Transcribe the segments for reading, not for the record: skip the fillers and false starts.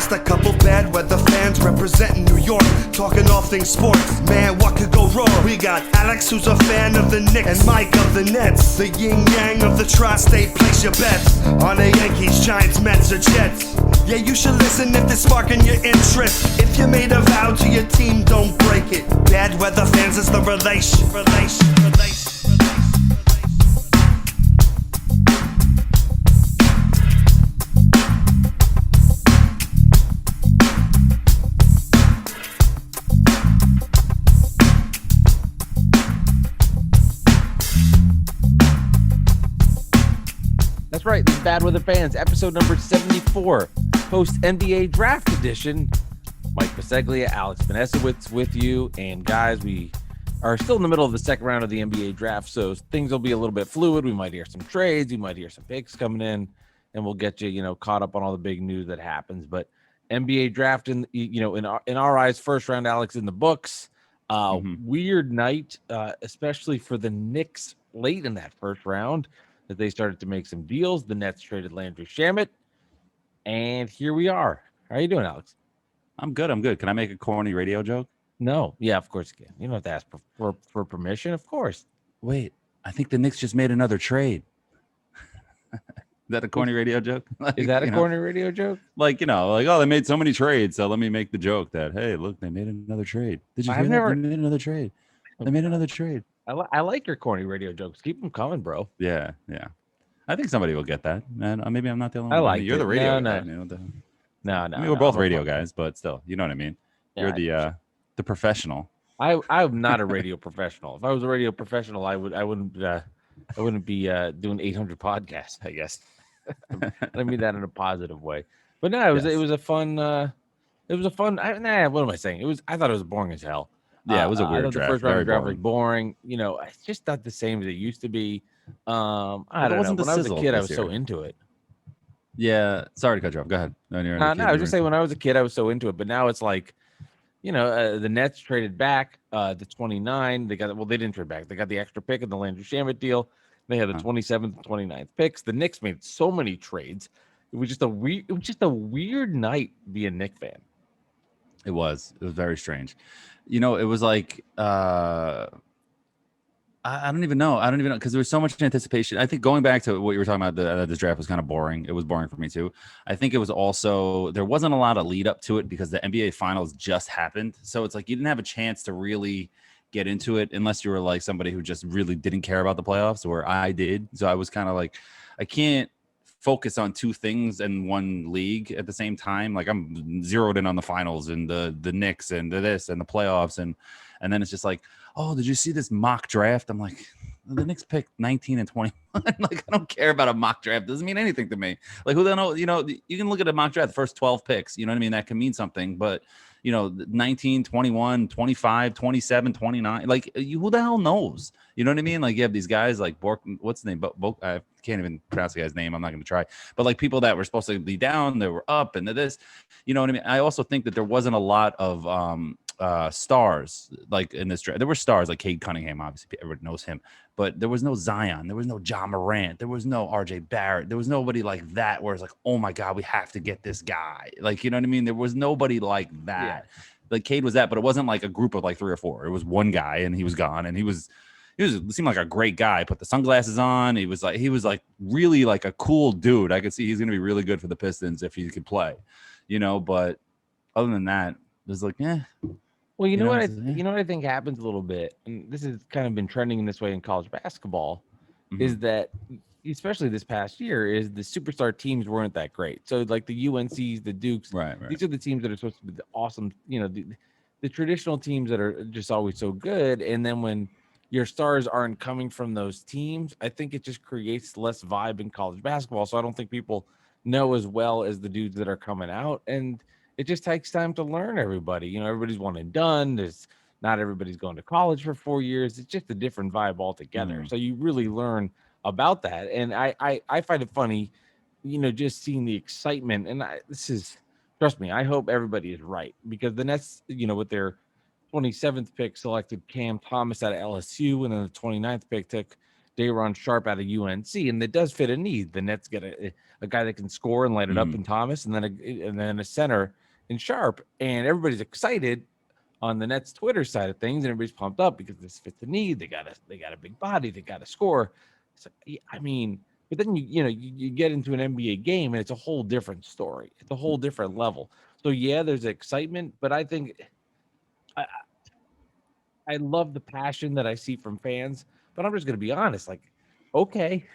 just a couple bad weather fans representing New York, talking all things sports. Man, what could go wrong? We got Alex, who's a fan of the Knicks, and Mike of the Nets. The yin-yang of the tri-state, place your bets on the Yankees, Giants, Mets, or Jets. Yeah, you should listen if it's sparking your interest. If you made a vow to your team, don't break it. Bad weather fans is the relation. That's right, this is Bad Weather Fans, episode number 74, post-NBA Draft Edition. Mike Biseglia, Alex Vanessowitz with you, and guys, we are still in the middle of the second round of the NBA Draft, so things will be a little bit fluid. We might hear some trades, we might hear some picks coming in, and we'll get you, caught up on all the big news that happens. But NBA Draft, in our eyes, first round, Alex, in the books. Weird night, especially for the Knicks late in that first round, that they started to make some deals. The Nets traded Landry Shamet, and here we are. How are you doing, Alex? I'm good. Can I make a corny radio joke? No. Yeah, of course you can. You don't have to ask for permission, of course. Wait, I think the Knicks just made another trade. Is that a corny radio joke? Is that a corny radio joke? Oh, they made so many trades, so let me make the joke that, hey, look, they made another trade. Did you hear that? They made another trade. They made another trade. I like your corny radio jokes. Keep them coming, bro. Yeah. I think somebody will get that. Man, maybe I'm not the only one. I like You're the radio guy. No. I mean, we're both radio guys, but still, you know what I mean? You're the professional. I'm not a radio professional. If I was a radio professional, I wouldn't be doing 800 podcasts, I guess. I mean that in a positive way. But no, it was a fun what am I saying? I thought it was boring as hell. Yeah, it was a weird draft. The first round draft was boring. It's just not the same as it used to be. I don't know. When I was a kid, I was so into it. Yeah, sorry to cut you off. Go ahead. No, I was just saying when I was a kid, I was so into it. But now it's like, the Nets traded back the 29. They didn't trade back. They got the extra pick in the Landry Shamet deal. They had the 27th and 29th picks. The Knicks made so many trades. It was just a weird night to be a Knicks fan. It was very strange. It was like I don't even know because there was so much anticipation. I think going back to what you were talking about, this draft was kind of boring. It was boring for me too. I think it was also, there wasn't a lot of lead up to it because the NBA Finals just happened. So it's like you didn't have a chance to really get into it unless you were like somebody who just really didn't care about the playoffs, or I did. So I was kind of like, I can't focus on two things in one league at the same time. Like I'm zeroed in on the finals and the Knicks and this and the playoffs, and then it's just like, oh, did you see this mock draft? I'm like, the Knicks picked 19 and 21. Like, I don't care about a mock draft. It doesn't mean anything to me. Like, who the hell, you can look at a mock draft, the first 12 picks, you know what I mean? That can mean something, but 19, 21, 25, 27, 29, like who the hell knows? You know what I mean? Like you have these guys like Bork, what's his name? I can't even pronounce the guy's name. I'm not going to try, but like people that were supposed to be down, they were up and this, you know what I mean? I also think that there wasn't a lot of, stars like in this draft. There were stars like Cade Cunningham, obviously everyone knows him, but there was no Zion, there was no John Morant, there was no RJ Barrett, there was nobody like that where it's like, oh my god, we have to get this guy, like, you know what I mean? There was nobody like that. Yeah. Like Cade was that, but it wasn't like a group of like 3 or 4. It was one guy and he was gone, and he seemed like a great guy. Put the sunglasses on. He was like really like a cool dude. I could see he's gonna be really good for the Pistons if he could play, but other than that, it was like, Well, you know what I think happens a little bit, and this has kind of been trending in this way in college basketball, is that, especially this past year, is the superstar teams weren't that great. So like the UNCs, the Dukes, right. These are the teams that are supposed to be the awesome, the traditional teams that are just always so good. And then when your stars aren't coming from those teams, I think it just creates less vibe in college basketball. So I don't think people know as well as the dudes that are coming out, and it just takes time to learn everybody. Everybody's one and done. There's not everybody's going to college for 4 years. It's just a different vibe altogether. So you really learn about that. And I find it funny, just seeing the excitement. And trust me, I hope everybody is right, because the Nets, with their 27th pick selected Cam Thomas out of LSU, and then the 29th pick took Day'Ron Sharp out of UNC, and it does fit a need. The Nets get a guy that can score and light it up in Thomas, and then a center in Sharp, and everybody's excited on the Nets Twitter side of things, and everybody's pumped up because this fits the need. They got a big body, they got to score. So, I mean, but then you get into an NBA game and it's a whole different story. It's a whole different level. So yeah, there's excitement, but I think I love the passion that I see from fans. But I'm just going to be honest, like, okay,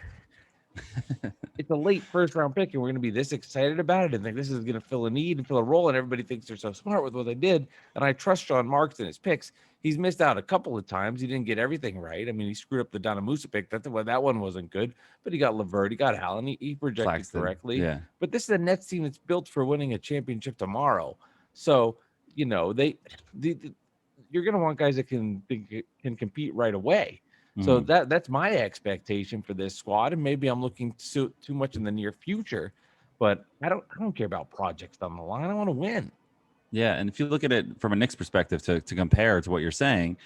it's a late first round pick, and we're going to be this excited about it and think this is going to fill a need and fill a role, and everybody thinks they're so smart with what they did. And I trust Sean Marks and his picks. He's missed out a couple of times. He didn't get everything right. I mean, he screwed up the Donna Musa pick. That one wasn't good, but he got LeVert, he got Allen, he projected Claxton, correctly. yeah. But this is a Nets team that's built for winning a championship tomorrow. So, you're going to want guys that can compete right away. So that's my expectation for this squad, and maybe I'm looking too much in the near future, but I don't care about projects down the line. I want to win. Yeah, and if you look at it from a Knicks perspective, to compare to what you're saying,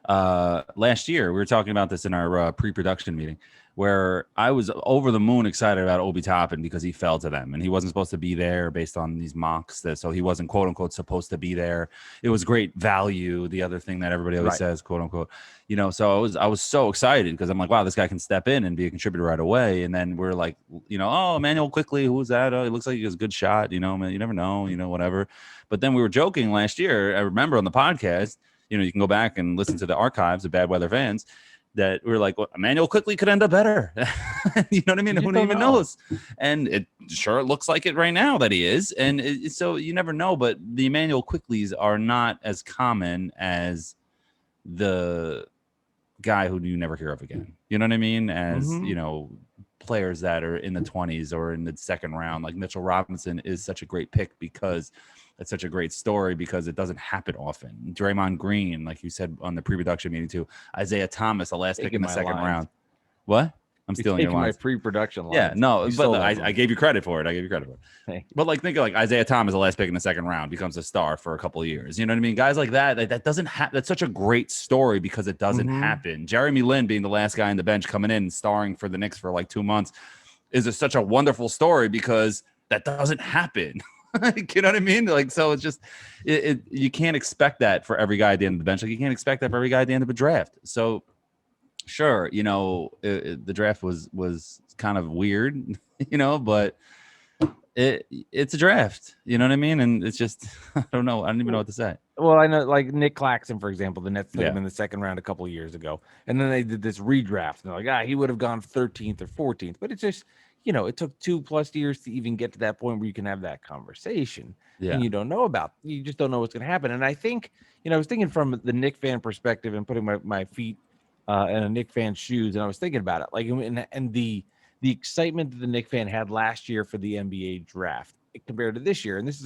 last year we were talking about this in our pre-production meeting, where I was over the moon excited about Obi Toppin because he fell to them and he wasn't supposed to be there based on these mocks, so he wasn't quote unquote supposed to be there. It was great value, the other thing that everybody always says, quote unquote, so I was so excited because I'm like, wow, this guy can step in and be a contributor right away. And then we're like, oh, Emmanuel Quickly, who's that? Oh, he looks like he has a good shot, man, you never know, whatever. But then we were joking last year, I remember on the podcast, you can go back and listen to the archives of Bad Weather Fans, that we were like, well, Emmanuel Quickly could end up better. You know what I mean? Who even knows? And it looks like it right now that he is. And so you never know, but the Emmanuel Quicklys are not as common as the guy who you never hear of again. You know what I mean? As, players that are in the 20s or in the second round, like Mitchell Robinson is such a great pick because it's such a great story because it doesn't happen often. Draymond Green, like you said on the pre-production meeting too. Isaiah Thomas, the last pick in the second round. What? I'm stealing your lines. My pre-production lines. Yeah, no, but I gave you credit for it. But like, think of like Isaiah Thomas, the last pick in the second round, becomes a star for a couple of years. You know what I mean? Guys like that doesn't happen. That's such a great story because it doesn't happen. Jeremy Lin being the last guy on the bench coming in and starring for the Knicks for like 2 months is such a wonderful story because that doesn't happen. You know what I mean? Like, so it's just, you can't expect that for every guy at the end of the bench. Like, you can't expect that for every guy at the end of a draft. So, sure, the draft was kind of weird, but it's a draft. You know what I mean? And it's just, I don't know. I don't even know what to say. Well, I know, like Nick Claxton, for example, the Nets took him in the second round a couple of years ago, and then they did this redraft, and they're like, he would have gone 13th or 14th, but it's just, it took 2+ years to even get to that point where you can have that conversation, and you just don't know what's going to happen. And I think, I was thinking from the Knick fan perspective and putting my feet in a Knick fan's shoes, and I was thinking about it, like, and the excitement that the Knick fan had last year for the NBA draft compared to this year, and this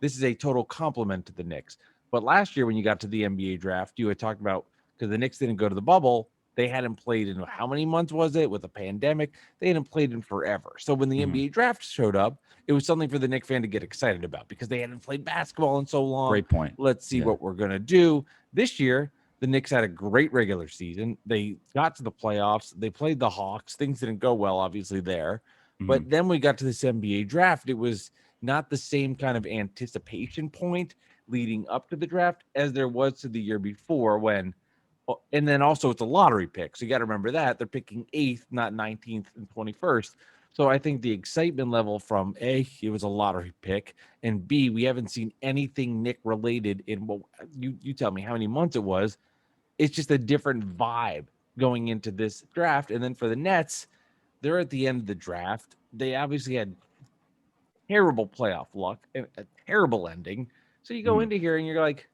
is a total compliment to the Knicks. But last year when you got to the NBA draft, you had talked about, because the Knicks didn't go to the bubble, they hadn't played in how many months was it with a pandemic? They hadn't played in forever. So when the NBA draft showed up, it was something for the Knicks fan to get excited about because they hadn't played basketball in so long. Great point. Let's see what we're going to do. This year, the Knicks had a great regular season. They got to the playoffs. They played the Hawks. Things didn't go well, obviously, there. But then we got to this NBA draft. It was not the same kind of anticipation point leading up to the draft as there was to the year before when, and then also it's a lottery pick. So you got to remember that they're picking 8th, not 19th and 21st. So I think the excitement level from A, it was a lottery pick, and B, we haven't seen anything Nick related in, well, you tell me how many months it was. It's just a different vibe going into this draft. And then for the Nets, they're at the end of the draft. They obviously had terrible playoff luck and a terrible ending. So you go into here and you're like,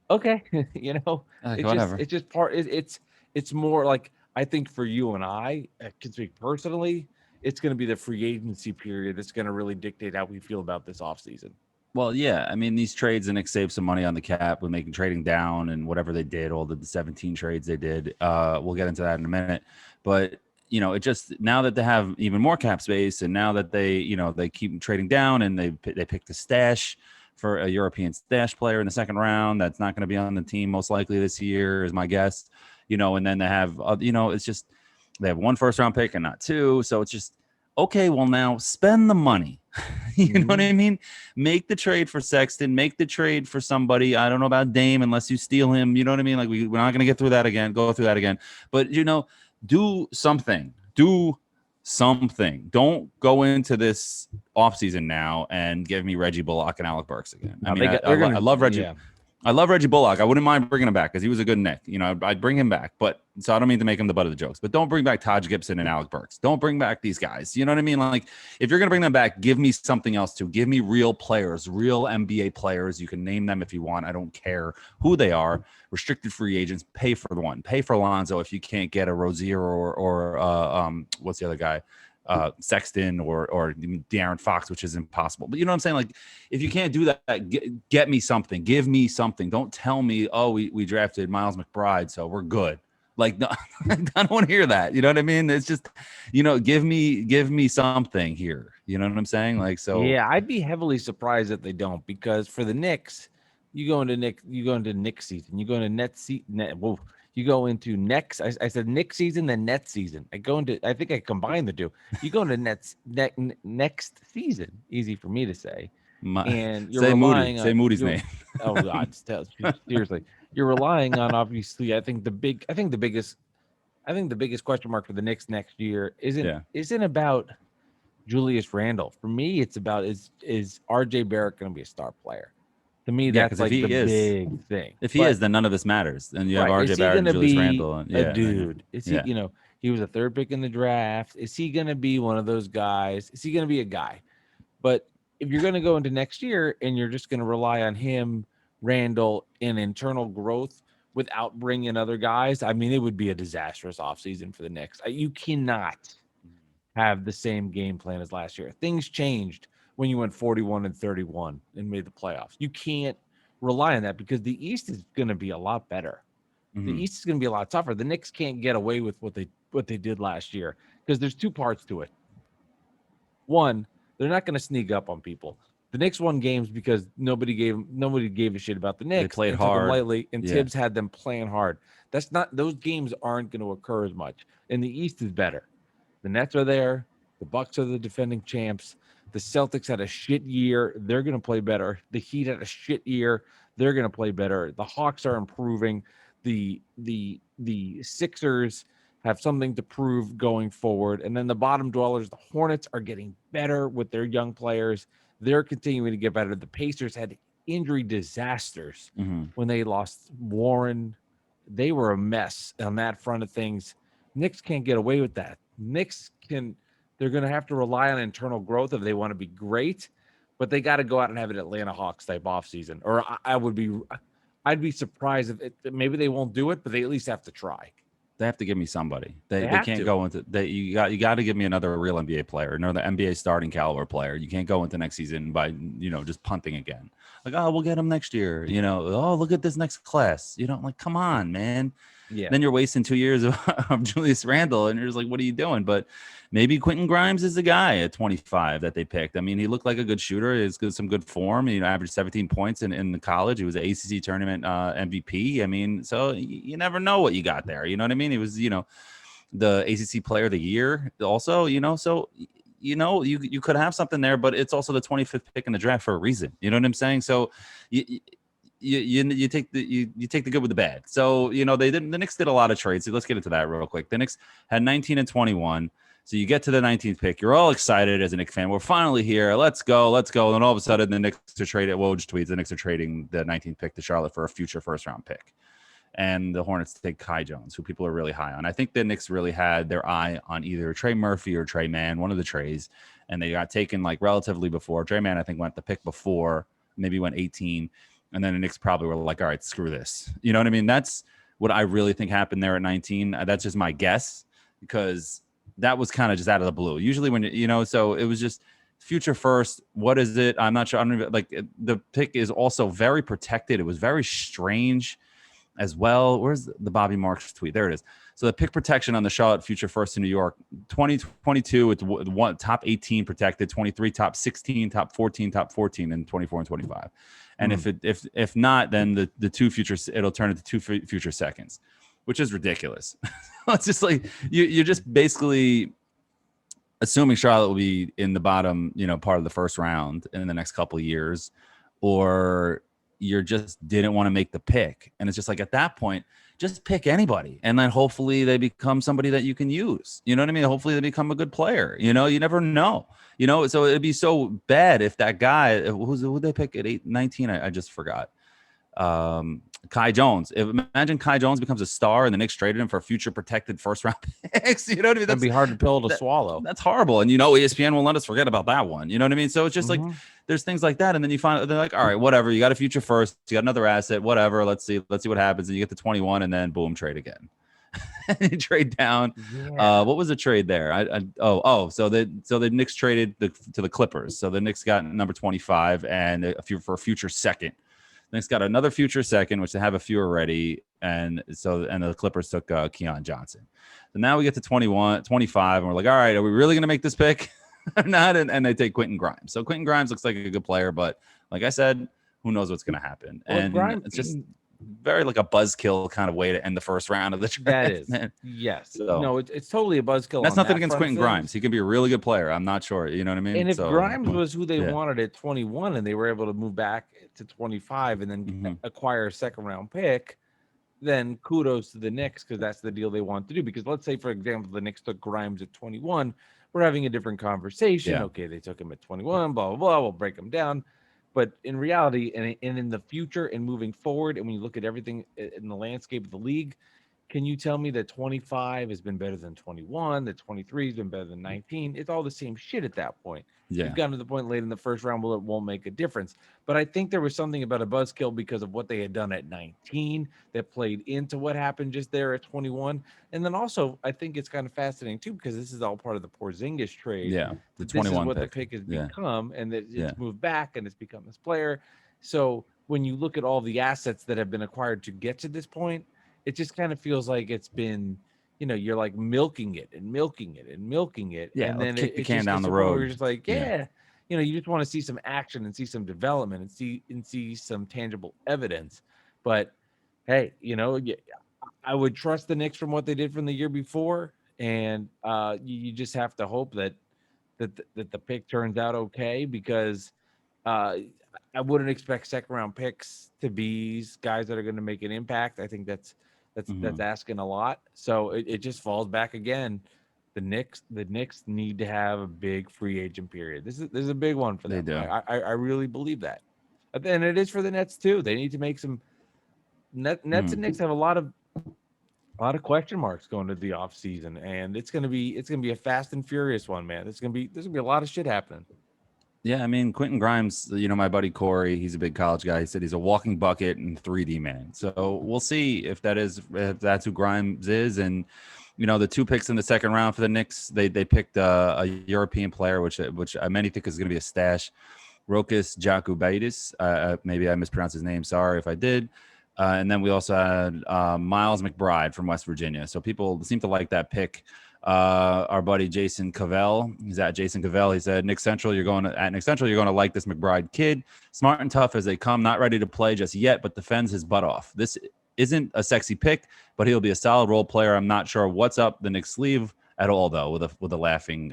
okay, it's just part. It's more like, I think for you and I can speak personally, it's going to be the free agency period that's going to really dictate how we feel about this offseason. Well, yeah. I mean, these trades, the Knicks saved some money on the cap with trading down and whatever they did, all the 17 trades they did. We'll get into that in a minute. But, it just, now that they have even more cap space and now that they keep trading down and they picked a stash for a European stash player in the second round that's not going to be on the team most likely this year is my guess, and then they have, it's just, They have 1 first-round pick and not 2. So it's just, okay, well, now spend the money. You know what I mean? Make the trade for Sexton. Make the trade for somebody. I don't know about Dame unless you steal him. You know what I mean? Like, we're not going to go through that again. But, do something. Do something. Don't go into this offseason now and give me Reggie Bullock and Alec Burks again. I love Reggie. Yeah. I love Reggie Bullock. I wouldn't mind bringing him back because he was a good Knick. I'd bring him back. But so I don't mean to make him the butt of the jokes, but don't bring back Taj Gibson and Alec Burks. Don't bring back these guys. You know what I mean? Like, if you're going to bring them back, give me something else too. Give me real players, real NBA players. You can name them if you want. I don't care who they are. Restricted free agents. Pay for the one. Pay for Alonzo if you can't get a Rozier or what's the other guy? Sexton or De'Aaron Fox, which is impossible. But you know what I'm saying? Like, if you can't do that, get me something. Give me something. Don't tell me, oh, we drafted Miles McBride, so we're good. Like, no, I don't want to hear that. You know what I mean? It's just, give me something here. You know what I'm saying? Like, so yeah, I'd be heavily surprised if they don't, because for the Knicks, you go into Knicks season, you go into you go into next. I said Knicks season, then Nets season. I think I combined the two. You go into next season. Easy for me to say. And you're relying on Moody's name. Oh God, seriously, you're relying on, obviously. I think the biggest question mark for the Knicks next year isn't about Julius Randle. For me, it's about is RJ Barrett going to be a star player? To me, that's like the big thing. If he is, then none of this matters. And you have RJ Barrett and Julius Randle. A dude. Is he, he was a 3rd pick in the draft. Is he going to be one of those guys? Is he going to be a guy? But if you're going to go into next year and you're just going to rely on him, Randle, and internal growth without bringing other guys, I mean, it would be a disastrous offseason for the Knicks. You cannot have the same game plan as last year. Things changed when you went 41-31 and made the playoffs. You can't rely on that because the East is going to be a lot better. The East is going to be a lot tougher. The Knicks can't get away with what they did last year because there's 2 parts to it. One, they're not going to sneak up on people. The Knicks won games because nobody gave a shit about the Knicks. They played hard lightly, and Tibbs had them playing hard. Those games aren't going to occur as much. And the East is better. The Nets are there. The Bucks are the defending champs. The Celtics had a shit year. They're going to play better. The Heat had a shit year. They're going to play better. The Hawks are improving. The Sixers have something to prove going forward. And then the bottom dwellers, the Hornets, are getting better with their young players. They're continuing to get better. The Pacers had injury disasters when they lost Warren. They were a mess on that front of things. Knicks can't get away with that. They're going to have to rely on internal growth if they want to be great, but they got to go out and have an Atlanta Hawks type offseason. Or I'd be surprised if maybe they won't do it, but they at least have to try. They have to give me somebody. They can't go into you got to give me another real NBA player, another NBA starting caliber player. You can't go into next season by just punting again. Like, oh, we'll get him next year. Oh, look at this next class. Like, come on, man. Yeah. Then you're wasting 2 years of Julius Randle, and you're just like, what are you doing? But maybe Quentin Grimes is the guy at 25 that they picked. I mean, he looked like a good shooter. He's got some good form. Averaged 17 points in the college. He was an ACC tournament MVP. I mean, so you never know what you got there. You know what I mean? He was, the ACC Player of the Year also. So you could have something there, but it's also the 25th pick in the draft for a reason. You know what I'm saying? So you take the good with the bad. So the Knicks did a lot of trades. So let's get into that real quick. The Knicks had 19 and 21. So you get to the 19th pick. You're all excited as a Knicks fan. We're finally here. Let's go. And then all of a sudden, the Knicks are trading. Woj tweets the Knicks are trading the 19th pick to Charlotte for a future first-round pick. And the Hornets take Kai Jones, who people are really high on. I think the Knicks really had their eye on either Trey Murphy or Trey Mann, one of the Treys, and they got taken like relatively before. Trey Mann, I think, went the pick before, maybe went 18, and then the Knicks probably were like, all right, screw this. You know what I mean? That's what I really think happened there at 19. That's just my guess, because that was kind of just out of the blue. Usually when, so it was just future first. What is it? I'm not sure. I don't even, like, the pick is also very protected. It was very strange as well. Where's the Bobby Marks tweet? There it is. So the pick protection on the Charlotte future first in New York, 2022, it's one top 18 protected, 23 top 16, top 14, top 14, and 24 and 25. And if not, then the two futures, it'll turn into two future seconds. which is ridiculous. It's just like you're just basically assuming Charlotte will be in the bottom, part of the first round in the next couple of years, or you just didn't want to make the pick. And it's just like, at that point, just pick anybody. And then hopefully they become somebody that you can use. You know what I mean? Hopefully they become a good player. You never know. So it'd be so bad if that guy, who they pick at 19? I just forgot. Kai Jones. Imagine Kai Jones becomes a star and the Knicks traded him for future protected first round picks. You know what I mean? That'd be hard to pill to swallow. That's horrible. And ESPN won't let us forget about that one. You know what I mean? So it's just like there's things like that. And then you find they're like, all right, whatever. You got a future first, you got another asset, whatever. Let's see what happens. And you get to 21 and then boom, trade again. You trade down. Yeah. What was the trade there? So the Knicks traded to the Clippers. So the Knicks got number 25 and for a future second. Knicks got another future second, which they have a few already. And the Clippers took Keon Johnson. So now we get to 25, and we're like, all right, are we really going to make this pick or not? And they take Quentin Grimes. So Quentin Grimes looks like a good player, but like I said, who knows what's going to happen? Well, and Grimes, it's just very like a buzzkill kind of way to end the first round of the draft. That is, man. yes. So, no, it's totally a buzzkill. That's nothing against Quentin Grimes. He can be a really good player. I'm not sure. You know what I mean? And if Grimes was who they wanted at 21 and they were able to move back to 25 and then acquire a second round pick, then kudos to the Knicks, because that's the deal they want to do. Because let's say, for example, the Knicks took Grimes at 21. We're having a different conversation. Yeah. Okay, they took him at 21, blah, blah, blah. We'll break him down. But in reality, and in the future and moving forward, and when you look at everything in the landscape of the league, can you tell me that 25 has been better than 21, that 23 has been better than 19? It's all the same shit at that point. Yeah. You've gotten to the point late in the first round where it won't make a difference. But I think there was something about a buzzkill because of what they had done at 19 that played into what happened just there at 21. And then also, I think it's kind of fascinating too, because this is all part of the Porzingis trade. Yeah, the 21 This is what pick. The pick has become, and that it's moved back and it's become this player. So when you look at all the assets that have been acquired to get to this point, it just kind of feels like it's been, you're like milking it and milking it and milking it. Yeah, and then kick the can down the road. You're just like, you just want to see some action and see some development and see some tangible evidence. But hey, I would trust the Knicks from what they did from the year before, and you just have to hope that the pick turns out okay, because I wouldn't expect second round picks to be guys that are going to make an impact. I think that's asking a lot. So it just falls back again. The Knicks need to have a big free agent period. This is a big one for them. They do. I really believe that. And it is for the Nets too. They need to make some Nets and Knicks have a lot of question marks going to the offseason, and it's gonna be a fast and furious one, man. There's gonna be a lot of shit happening. Yeah, I mean, Quentin Grimes, my buddy Corey, he's a big college guy. He said he's a walking bucket and 3D man. So we'll see if that's who Grimes is. And, the 2 picks in the second round for the Knicks, they picked a European player, which many think is going to be a stash, Rokas Jokubaitis. Maybe I mispronounced his name. Sorry if I did. And then we also had Miles McBride from West Virginia. So people seem to like that pick. Our buddy Jason Cavell, he's at Jason Cavell. He said, Knicks Central, you're going to like this McBride kid. Smart and tough as they come, not ready to play just yet, but defends his butt off. This isn't a sexy pick, but he'll be a solid role player. I'm not sure what's up the Knicks sleeve at all, though, with a laughing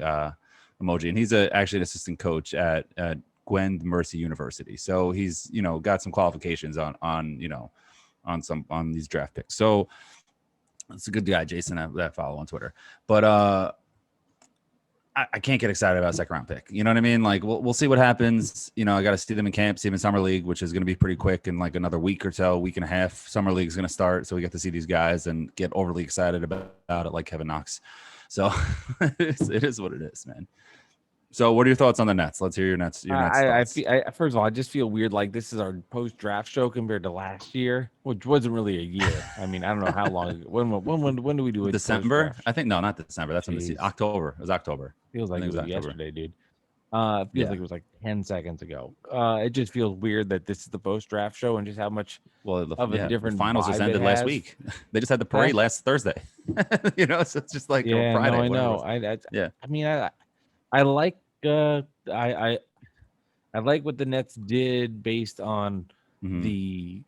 emoji. And he's actually an assistant coach at Gwynedd Mercy University. So he's, got some qualifications on these draft picks. So it's a good guy, Jason, that follow on Twitter. But I can't get excited about a second round pick. You know what I mean? Like, we'll see what happens. I got to see them in camp, see them in summer league, which is going to be pretty quick in like another week or so, week and a half. Summer league is going to start, so we get to see these guys and get overly excited about it, like Kevin Knox. So it is what it is, man. So what are your thoughts on the Nets? Let's hear your Nets. First of all, I just feel weird. Like this is our post-draft show compared to last year, which wasn't really a year. I mean, I don't know how long. When do we do it? December? I think no, not December. That's when October. It was October. Feels like it was yesterday, dude. It feels like it was like 10 seconds ago. It just feels weird that this is the post-draft show and just how much of a different finals just ended last week. They just had the parade last Thursday. So it's just like Friday. No, I know. I mean, I like I like what the Nets did based on the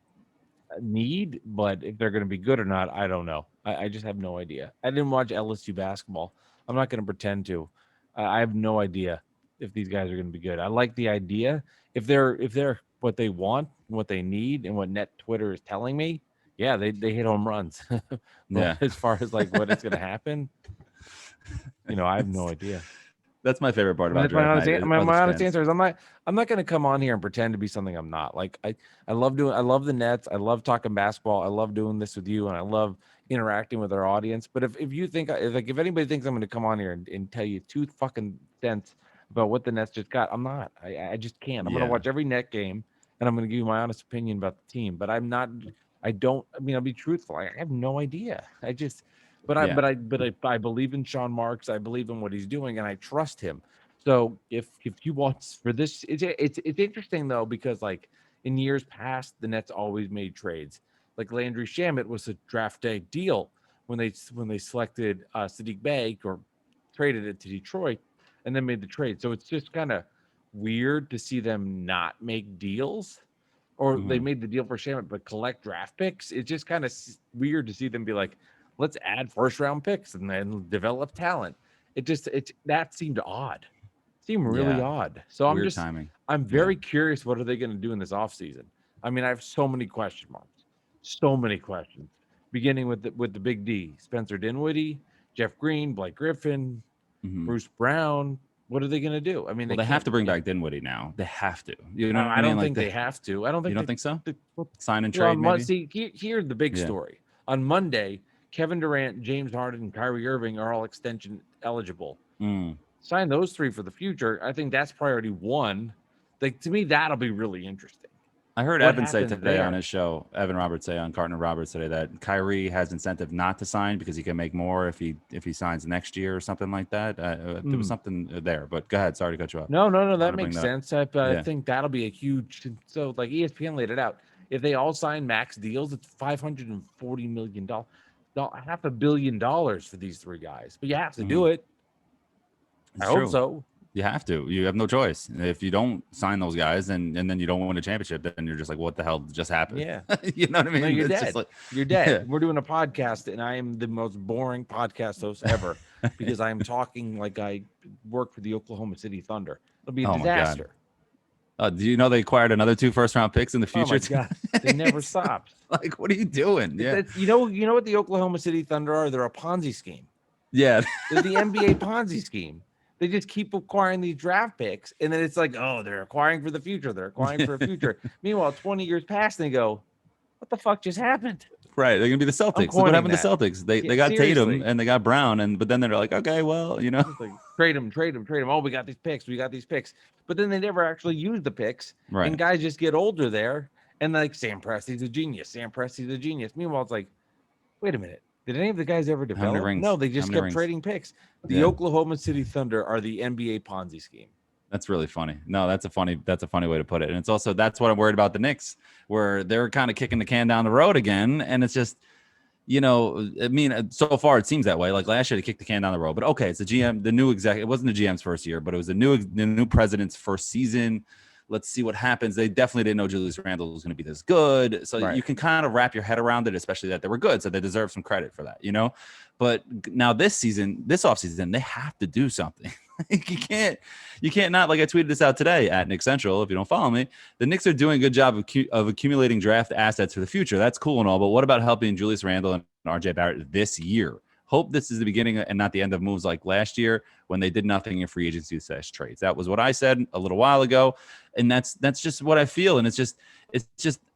need, but if they're going to be good or not, I don't know. I just have no idea. I didn't watch LSU basketball. I'm not going to pretend to. I have no idea if these guys are going to be good. I like the idea. If they're what they want, what they need, and what net Twitter is telling me, yeah, they hit home runs. But Yeah. as far as like what is going to happen, I have no idea. That's my favorite part I mean, about that's my draft honest, night. my Other honest fans. answer is I'm not going to come on here and pretend to be something I'm not. Like I love the Nets. I love talking basketball. I love doing this with you, and I love interacting with our audience. But if you think if anybody thinks I'm going to come on here and tell you two fucking cents about what the Nets just got, I'm not. I just can't. I'm going to Yeah. watch every net game, and I'm going to give you my honest opinion about the team. But I'm not. I don't. I mean, I'll be truthful. I have no idea. I just. Yeah. I believe in Sean Marks. I believe in what he's doing, and I trust him. So if you want for this, it's interesting though because like in years past, the Nets always made trades. Like Landry Shamet was a draft day deal when they selected Sadiq Bey or traded it to Detroit, and then made the trade. So it's just kind of weird to see them not make deals, or they Mhm. made the deal for Shamet but collect draft picks. It's just kind of weird to see them be like, let's add first round picks and then develop talent. It that seemed odd, seem really Yeah. odd. So Weird timing. I'm Yeah. very curious what are they going to do in this offseason? I mean, I have so many question marks. So many questions. Beginning with the big D, Spencer Dinwiddie, Jeff Green, Blake Griffin, Mhm. Bruce Brown. What are they going to do? I mean, Well, they they have can't. to bring back Dinwiddie now. They have to. You know what I I mean? don't Like think they have to. I don't you think don't think so? they Sign and well, trade, maybe? see, here's the big Yeah. story. On Monday, Kevin Durant, James Harden, and Kyrie Irving are all extension eligible. Mm. Sign those three for the future. I think that's priority one. Like to me, that'll be really interesting. I heard What Evan say happens today on there? his show, Evan Roberts say on Carton and Roberts today that Kyrie has incentive not to sign because he can make more if he signs next year or something like that. There was something there, but go ahead. Sorry to cut you off. No, Just that want to bring makes that up. sense. I Yeah. think that'll be a huge. So like ESPN laid it out. If they all sign max deals, it's $540 million, $500 million for these three guys. But you have to Hmm. do it. I It's hope true. so. You have to. You have no choice. If you don't sign those guys and then you don't win a championship, then you're just like, what the hell just happened? Yeah. You know what I No, mean? you're It's just dead. like, You're dead. yeah. We're doing a podcast, and I am the most boring podcast host ever because I am talking like I work for the Oklahoma City Thunder. It'll be a Oh my God. disaster. Do you know they acquired another 2 first-round picks in the Oh my future? god, they never It's stops. like, what are you doing? Yeah. You know what the Oklahoma City Thunder are? They're a Ponzi scheme. Yeah. They're the NBA Ponzi scheme. They just keep acquiring these draft picks, and then it's like, oh, they're acquiring for the future. They're acquiring for a future. Meanwhile, 20 years pass, and they go, what the fuck just happened? Right. They're gonna be the I'm Celtics. Look what coining happened to that. Celtics. They Yeah, got Tatum seriously. and they got Brown, but then they're like, okay, well, It's like trade them, trade them, trade them. Oh, we got these picks. We got these picks. But then they never actually use the picks. And right. guys just get older there. And like Sam Presti's a genius. Sam Presti's a genius. Meanwhile, it's like, wait a minute. Did any of the guys ever How many develop? rings? No, they How just many kept rings? trading picks. The Yeah. Oklahoma City Thunder are the NBA Ponzi scheme. That's really funny. No, that's a funny way to put it. And it's also that's what I'm worried about the Knicks, where they're kind of kicking the can down the road again. And it's just, I mean, so far it seems that way. Like last year they kicked the can down the road. But okay, it's the GM, the new exec. It wasn't the GM's first year, but it was the new president's first season. Let's see what happens. They definitely didn't know Julius Randle was going to be this good. So Right. you can kind of wrap your head around it, especially that they were good. So they deserve some credit for that, But now this offseason, they have to do something. you can't not, like I tweeted this out today at Nick Central. If you don't follow me, the Knicks are doing a good job of accumulating draft assets for the future. That's cool and all, but what about helping Julius Randle and RJ Barrett this year? Hope this is the beginning and not the end of moves like last year when they did nothing in free agency / trades. That was what I said a little while ago, and that's just what I feel. And it's just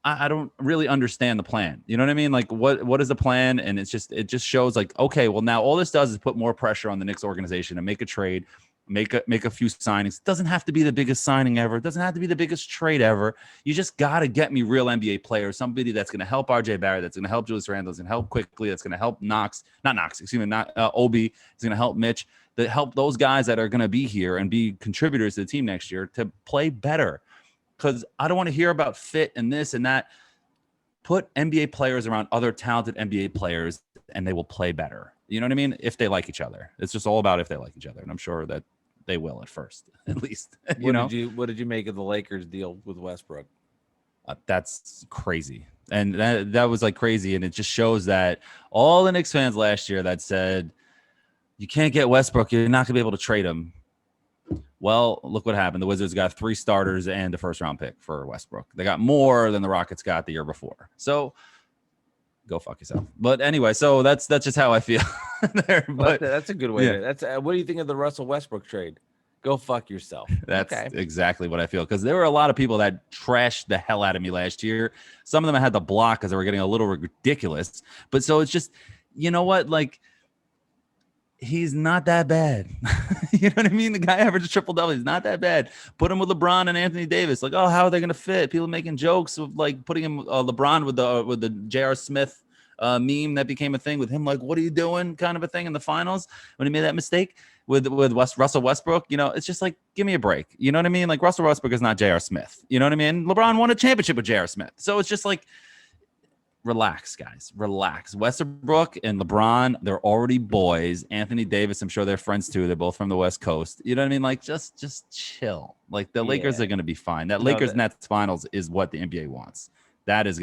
I don't really understand the plan. You know what I mean? Like what is the plan? And it just shows like, okay, well now all this does is put more pressure on the Knicks organization to make a trade, make a few signings. It doesn't have to be the biggest signing ever. It doesn't have to be the biggest trade ever. You just got to get me real NBA players, somebody that's going to help RJ Barrett, that's going to help Julius Randle, that's going to help quickly, that's going to help Obi, it's going to help Mitch, that help those guys that are going to be here and be contributors to the team next year to play better. Because I don't want to hear about fit and this and that. Put NBA players around other talented NBA players and they will play better. You know what I mean? If they like each other. It's just all about if they like each other. And I'm sure that they will at first, at least. What did you make of the Lakers deal with Westbrook? That's crazy. And that was like crazy. And it just shows that all the Knicks fans last year that said, you can't get Westbrook, you're not going to be able to trade him. Well, look what happened. The Wizards got 3 starters and a first-round pick for Westbrook. They got more than the Rockets got the year before. So go fuck yourself. But anyway, so that's just how I feel there. But that's a good way. Yeah. That's what do you think of the Russell Westbrook trade? Go fuck yourself. That's okay. exactly what I feel, because there were a lot of people that trashed the hell out of me last year. Some of them I had to block because they were getting a little ridiculous. But so it's just, you know what? Like, he's not that bad. You know what I mean? The guy averaged a triple-double. He's not that bad. Put him with LeBron and Anthony Davis. Like, oh, how are they going to fit? People making jokes of like putting him LeBron with the J.R. Smith meme that became a thing with him. Like, what are you doing? Kind of a thing in the finals when he made that mistake with Russell Westbrook. You know, it's just like, give me a break. You know what I mean? Like, Russell Westbrook is not J.R. Smith. You know what I mean? LeBron won a championship with J.R. Smith. So it's just like, relax, guys. Relax. Westbrook and LeBron, they're already boys. Anthony Davis, I'm sure they're friends too. They're both from the West Coast. You know what I mean? Like, just chill. Like, the Lakers are going to be fine. That Lakers-Nets finals is what the NBA wants. That'll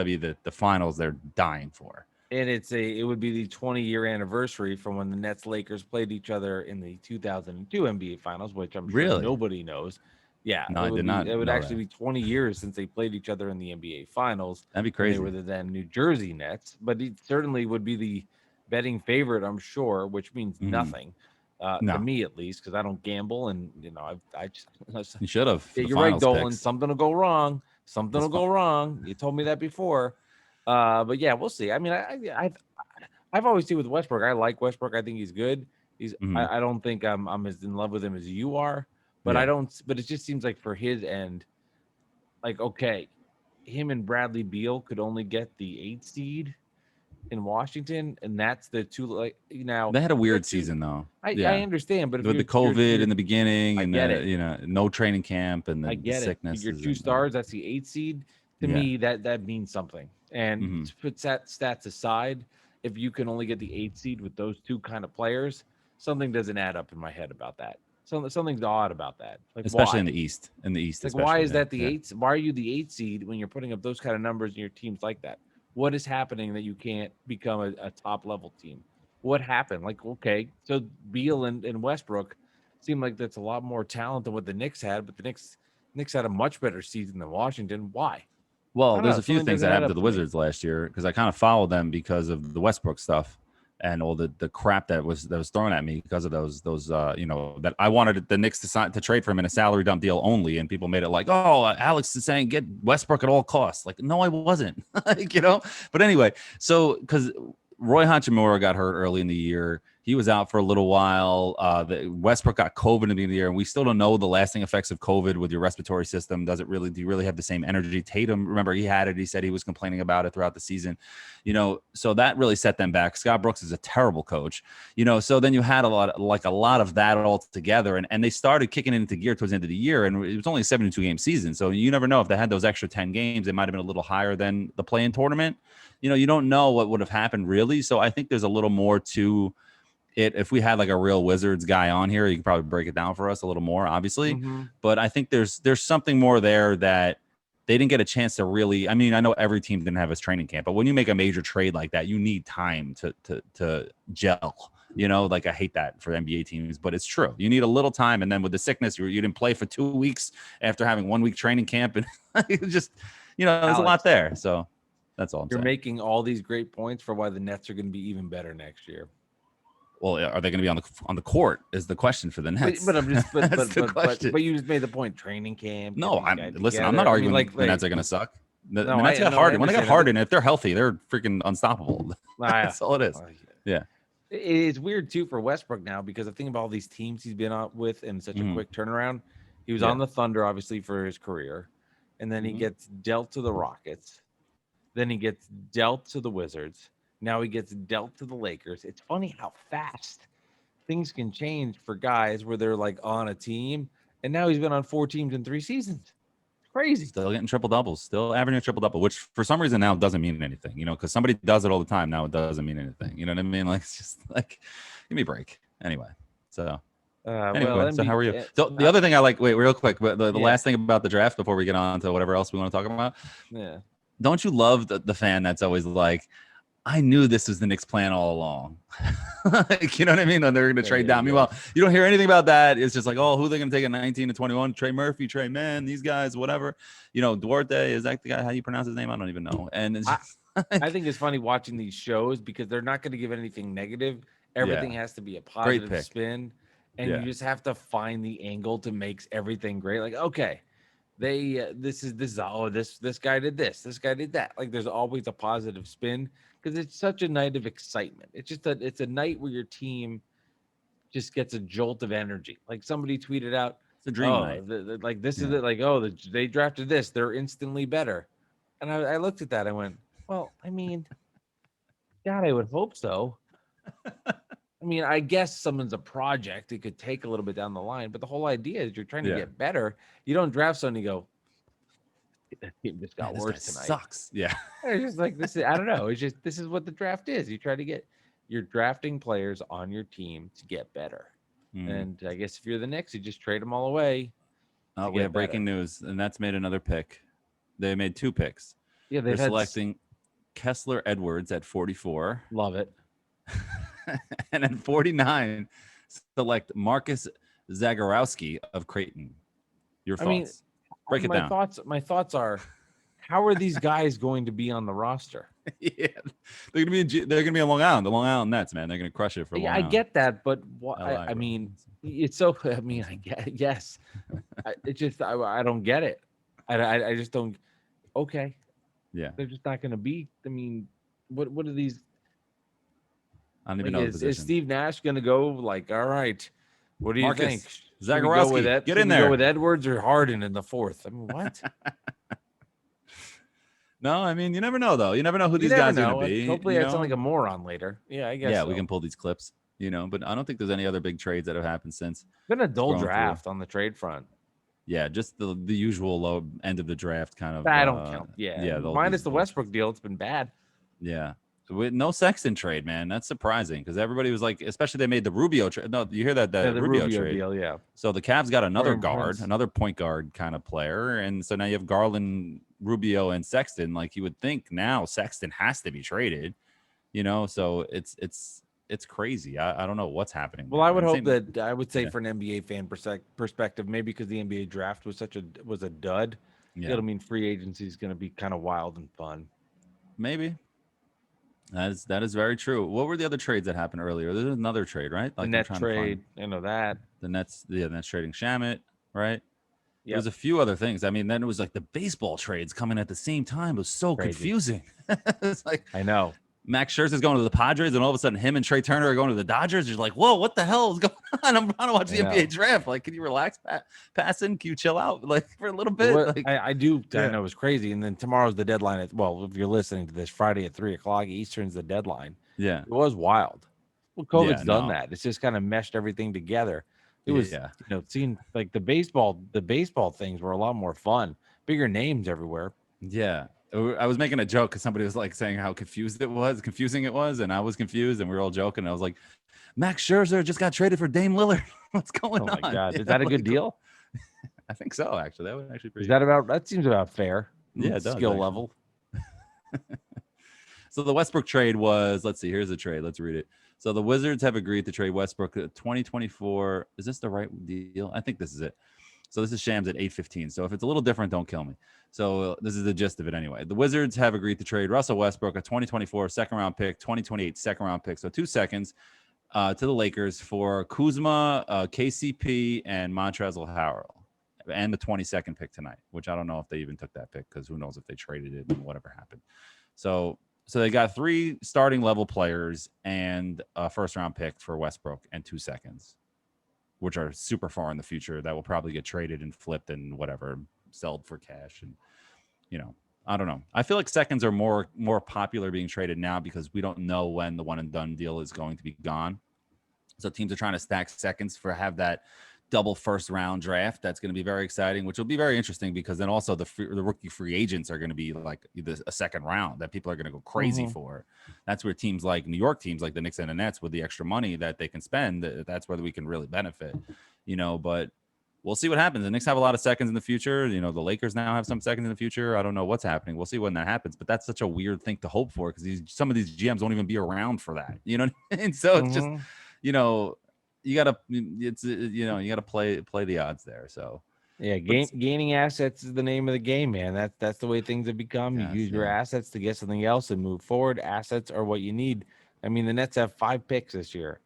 be the finals they're dying for. And it would be the 20-year anniversary from when the Nets Lakers played each other in the 2002 NBA Finals, which I'm sure nobody knows. Yeah, no, I did not. It would actually be 20 years since they played each other in the NBA Finals. That'd be crazy. They were the then New Jersey Nets, but it certainly would be the betting favorite, I'm sure, which means nothing to me at least, because I don't gamble, and I just you should have. Yeah, you're right, Dolan. Something will go wrong. Something will go wrong. You told me that before. But yeah, we'll see. I mean, I've always seen with Westbrook. I like Westbrook. I think he's good. I don't think I'm as in love with him as you are, but I don't. But it just seems like for his end, like, okay, him and Bradley Beal could only get the 8 seed in Washington, and that's the two. Like, now they had a weird season though. I understand, but if with the COVID in the beginning, and no training camp, and the sickness. Your 2 stars, that's the 8 seed. To me, that means something. And to put stats aside, if you can only get the 8 seed with those 2 kind of players, something doesn't add up in my head about that. Something's odd about that. Like, especially why? in the East. Like, why is that the 8? Why are you the 8 seed when you're putting up those kind of numbers in your teams like that? What is happening that you can't become a top level team? What happened? Like, okay, so Beal and Westbrook seem like that's a lot more talent than what the Knicks had, but the Knicks had a much better season than Washington. Why? Well, there's a few things that happened to the Wizards last year, because I kind of followed them because of the Westbrook stuff and all the crap that was thrown at me because of those that I wanted the Knicks to trade for him in a salary dump deal only, and people made it like, oh, Alex is saying get Westbrook at all costs. Like, no, I wasn't. But anyway, so because Roy Hachimura got hurt early in the year. He was out for a little while. Westbrook got COVID in the beginning of the year, and we still don't know the lasting effects of COVID with your respiratory system. Do you really have the same energy? Tatum, remember, he had it. He said he was complaining about it throughout the season. So that really set them back. Scott Brooks is a terrible coach. So then you had a lot of that all together, and they started kicking into gear towards the end of the year, and it was only a 72-game season. So you never know if they had those extra 10 games, they might have been a little higher than the play-in tournament. You don't know what would have happened really. So I think there's a little more to it. If we had like a real Wizards guy on here, you could probably break it down for us a little more, obviously. But I think there's something more there that they didn't get a chance to really. I mean, I know every team didn't have his training camp, but when you make a major trade like that, you need time to gel. Like, I hate that for NBA teams, but it's true. You need a little time, and then with the sickness, you didn't play for 2 weeks after having 1 week training camp, and just there's a lot there. So. That's all I'm saying. You're making all these great points for why the Nets are going to be even better next year. Well, are they going to be on the court? Is the question for the Nets. But I'm just, but you just made the point. Training camp. No, I'm not arguing the Nets are going to suck. The Nets got Harden. When they got Harden, if they're healthy, they're freaking unstoppable. That's all it is. Yeah. It's weird too for Westbrook now, because I think about all these teams he's been on with in such a quick turnaround. He was on the Thunder, obviously, for his career, and then he gets dealt to the Rockets. Then he gets dealt to the Wizards. Now he gets dealt to the Lakers. It's funny how fast things can change for guys where they're like on a team. And now he's been on 4 teams in 3 seasons. It's crazy. Still getting triple doubles, still averaging a triple double, which for some reason now doesn't mean anything, because somebody does it all the time. Now it doesn't mean anything. You know what I mean? Like, it's just like, give me a break. Anyway, so Anyway, well, so how are you? NBA, So the other thing I like, wait, real quick, but the Yeah. last thing about the draft before we get on to whatever else we want to talk about, yeah. don't you love the fan that's always like, I knew this was the Knicks plan all along. Like, you know what I mean? And they're going to trade down. Yeah. Meanwhile, you don't hear anything about that. It's just like, oh, who are they going to take at 19 to 21? Trey Murphy, Trey Mann, these guys, whatever. You know, Duarte, is that the guy? How you pronounce his name? I don't even know. And it's just, I think it's funny watching these shows because they're not going to give anything negative. Everything has to be a positive pick. spin, and Yeah. you just have to find the angle to make everything great. Like, okay, they this guy did this guy did that. Like, there's always a positive spin because it's such a night of excitement. It's a night where your team just gets a jolt of energy. Like somebody tweeted out, it's a dream "Oh, night. like this is Yeah. it. Like, oh, they drafted this. They're instantly better." And I looked at that. I went, "Well, I mean, God, I would hope so." I mean, I guess someone's a project. It could take a little bit down the line, but the whole idea is you're trying to Yeah. get better. You don't draft someone and you go, that team just got Man, this worse guy tonight. sucks. Yeah. It's just like this is, I don't know. It's just this is what the draft is. You try to get you're drafting players on your team to get better. Mm. And I guess if you're the Knicks, you just trade them all away. Oh, we have breaking news, and that's made another pick. They made 2 picks. Yeah, They're selecting Kessler Edwards at 44. Love it. And at 49, select Marcus Zagorowski of Creighton. Your thoughts? I mean, break it down. My thoughts are, how are these guys going to be on the roster? Yeah, they're gonna be in Long Island, the Long Island Nets, man. They're gonna crush it for Long Island. I get that, but LI, I mean, it's so. I mean, I get yes. I don't get it. I just don't. Okay, yeah, they're just not going to be. I mean, what are these? I don't even know the Is position. Steve Nash going to go like, all right? What do you Marcus think? Zagorowski, get in there. Go with Edwards or Harden in the 4th. I mean, what? No, I mean, you never know though. You never know who these guys are going to be. Hopefully, I sound like a moron later. Yeah, I guess. Yeah, so. we can pull these clips. You know, but I don't think there's any other big trades that have happened since. Been a dull Scrolling draft on the trade front. Yeah, just the usual low end of the draft kind of. I don't count. Yeah, minus the Westbrook deal, it's been bad. Yeah, with no Sexton trade, man. That's surprising because everybody was like, especially they made the Rubio trade. No, you hear that the Rubio trade deal, yeah. So the Cavs got another Aaron guard, Prince. another point guard kind of player, and so now you have Garland, Rubio, and Sexton. Like you would think now Sexton has to be traded, you know. So it's crazy. I don't know what's happening. Well, I would And hope same- that I would say yeah. for an NBA fan perspective, maybe because the NBA draft was a dud, Yeah, it'll mean free agency is going to be kind of wild and fun. maybe. That is very true. What were the other trades that happened earlier? There's another trade, right? The I'm net trying to find- trade, I know that. The Nets trading Shamet, right? Yep. There's a few other things. I mean, then it was like the baseball trades coming at the same time. It was so Crazy. confusing. It's like I know. Max Scherzer's going to the Padres, and all of a sudden, him and Trey Turner are going to the Dodgers. You're like, whoa, what the hell is going on? I'm trying to watch the I know. NBA draft. Like, can you relax, Passon? Can you chill out, like, for a little bit? Like, I do. I Yeah. know it's crazy. And then tomorrow's the deadline. If you're listening to this, Friday at 3:00 Eastern's the deadline. yeah, It was wild. Well, COVID's Yeah, done no. that. It's just kind of meshed everything together. It was, yeah. seeing like the baseball things were a lot more fun. Bigger names everywhere. Yeah. I was making a joke because somebody was like saying how confusing it was, and I was confused, and we were all joking. I was like, Max Scherzer just got traded for Dame Lillard. What's going Oh on? my God. You Is that a know, good like, deal? I think so, actually. That would actually be Is that seems about fair? Yeah, it does, Skill actually. level. So the Westbrook trade was, let's see, here's the trade. Let's read it. So the Wizards have agreed to trade Westbrook 2024. Is this the right deal? I think this is it. So this is Shams at 8:15. So if it's a little different, don't kill me. So this is the gist of it anyway. The Wizards have agreed to trade Russell Westbrook, a 2024 second round pick, 2028 second round pick. So 2 seconds to the Lakers for Kuzma, KCP, and Montrezl Harrell, and the 22nd pick tonight, which I don't know if they even took that pick because who knows if they traded it and whatever happened. So they got 3 starting level players and a first round pick for Westbrook and 2 seconds, which are super far in the future that will probably get traded and flipped and whatever, sold for cash. And, I don't know. I feel like seconds are more popular being traded now because we don't know when the one and done deal is going to be gone. So teams are trying to stack seconds have that double first round draft. That's going to be very exciting, which will be very interesting because then also the rookie free agents are going to be like a second round that people are going to go crazy for. That's where teams like New York teams like the Knicks and the Nets with the extra money that they can spend, that's where we can really benefit, but we'll see what happens. The Knicks have a lot of seconds in the future. The Lakers now have some seconds in the future. I don't know what's happening. We'll see when that happens, but that's such a weird thing to hope for because some of these GMs won't even be around for that. You know what I mean? So it's just, you gotta play the odds there. So yeah, gaining assets is the name of the game, man. That's the way things have become. You use your assets to get something else and move forward. Assets are what you need. I mean, the Nets have 5 picks this year.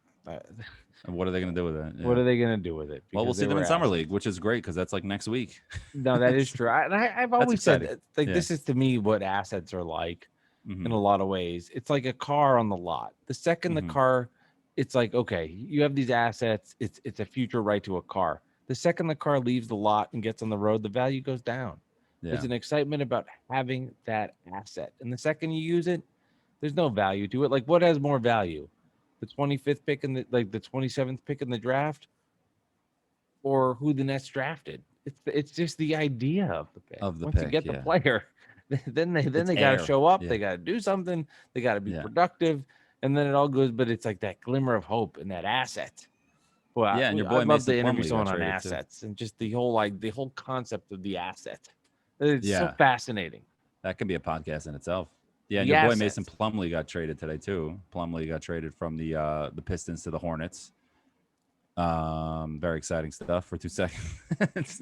And what are they going to do with it? What are they going to do with it? Well, we'll see them in summer league, which is great because that's like next week. No, that is true. I've always said that, this is to me what assets are like in a lot of ways. It's like a car on the lot. The second the car, it's like, okay, you have these assets. It's a future right to a car. The second the car leaves the lot and gets on the road, the value goes down. There's an excitement about having that asset. And the second you use it, there's no value to it. Like, what has more value? The 25th pick and the 27th pick in the draft, or who the Nets drafted? It's just the idea of the pick. Once you get the player, then they got to show up. They got to do something. They got to be productive, and then it all goes. But it's like that glimmer of hope and that asset. Well, and your boy I'd love to Mason interview Plumlee someone got on traded, assets and just the whole concept of the asset. It's so fascinating. That can be a podcast in itself. Yeah, and your boy Mason Plumlee got traded today too. Plumlee got traded from the Pistons to the Hornets. Very exciting stuff for 2 seconds.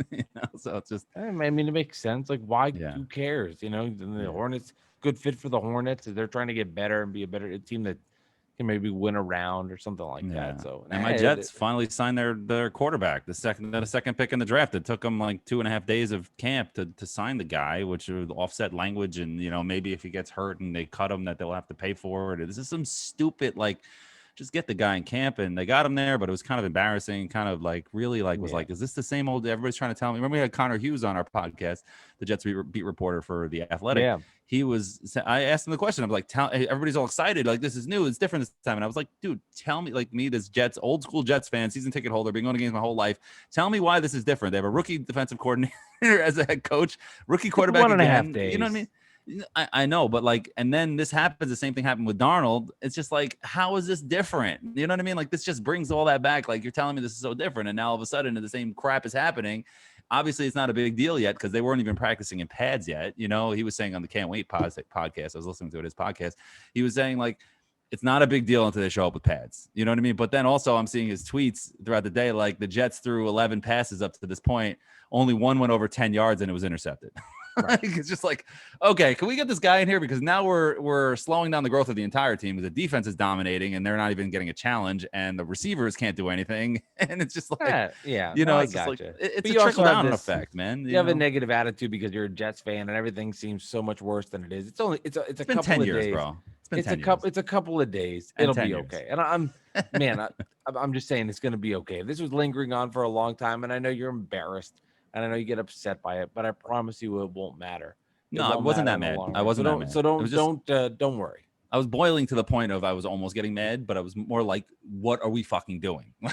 So it's just, I mean, it makes sense. Like, why? Who cares? The Hornets, good fit for the Hornets. They're trying to get better and be a better team that can maybe win a round or something like that. So, and my Jets finally signed their quarterback, the second pick in the draft. It took them like 2.5 days of camp to sign the guy, which would offset language. And, maybe if he gets hurt and they cut him, that they'll have to pay for it. This is some stupid, just get the guy in camp, and they got him there, but it was kind of embarrassing, kind of is this the same old, everybody's trying to tell me. Remember we had Connor Hughes on our podcast, the Jets beat reporter for The Athletic. I asked him the question. I'm like, everybody's all excited, like this is new, it's different this time. And I was like, dude, tell me, like me, this Jets, old school Jets fan, season ticket holder, been going to games my whole life, tell me why this is different. They have a rookie defensive coordinator as a head coach, rookie quarterback 1.5 days. You know what I mean? I know, but and then this happens. The same thing happened with Darnold. It's just like, how is this different? You know what I mean? Like, this just brings all that back. Like, you're telling me this is so different, and now all of a sudden the same crap is happening. Obviously, it's not a big deal yet because they weren't even practicing in pads yet. He was saying on the Can't Wait podcast, I was listening to his podcast. He was saying like, it's not a big deal until they show up with pads. You know what I mean? But then also I'm seeing his tweets throughout the day. Like, the Jets threw 11 passes up to this point. Only one went over 10 yards and it was intercepted. Right. It's just like, okay, can we get this guy in here? Because now we're slowing down the growth of the entire team because the defense is dominating and they're not even getting a challenge and the receivers can't do anything. And it's just like, it's just like, it's a trickle down effect, man. You have a negative attitude because you're a Jets fan and everything seems so much worse than it is. It's a couple 10 of years, days, bro. It's a couple of days. It'll be okay. And I'm just saying it's going to be okay. If this was lingering on for a long time, and I know you're embarrassed, and I know you get upset by it, but I promise you it won't matter. I wasn't that mad. I wasn't that mad. So don't worry. I was boiling to the point of I was almost getting mad, but I was more like, what are we fucking doing? You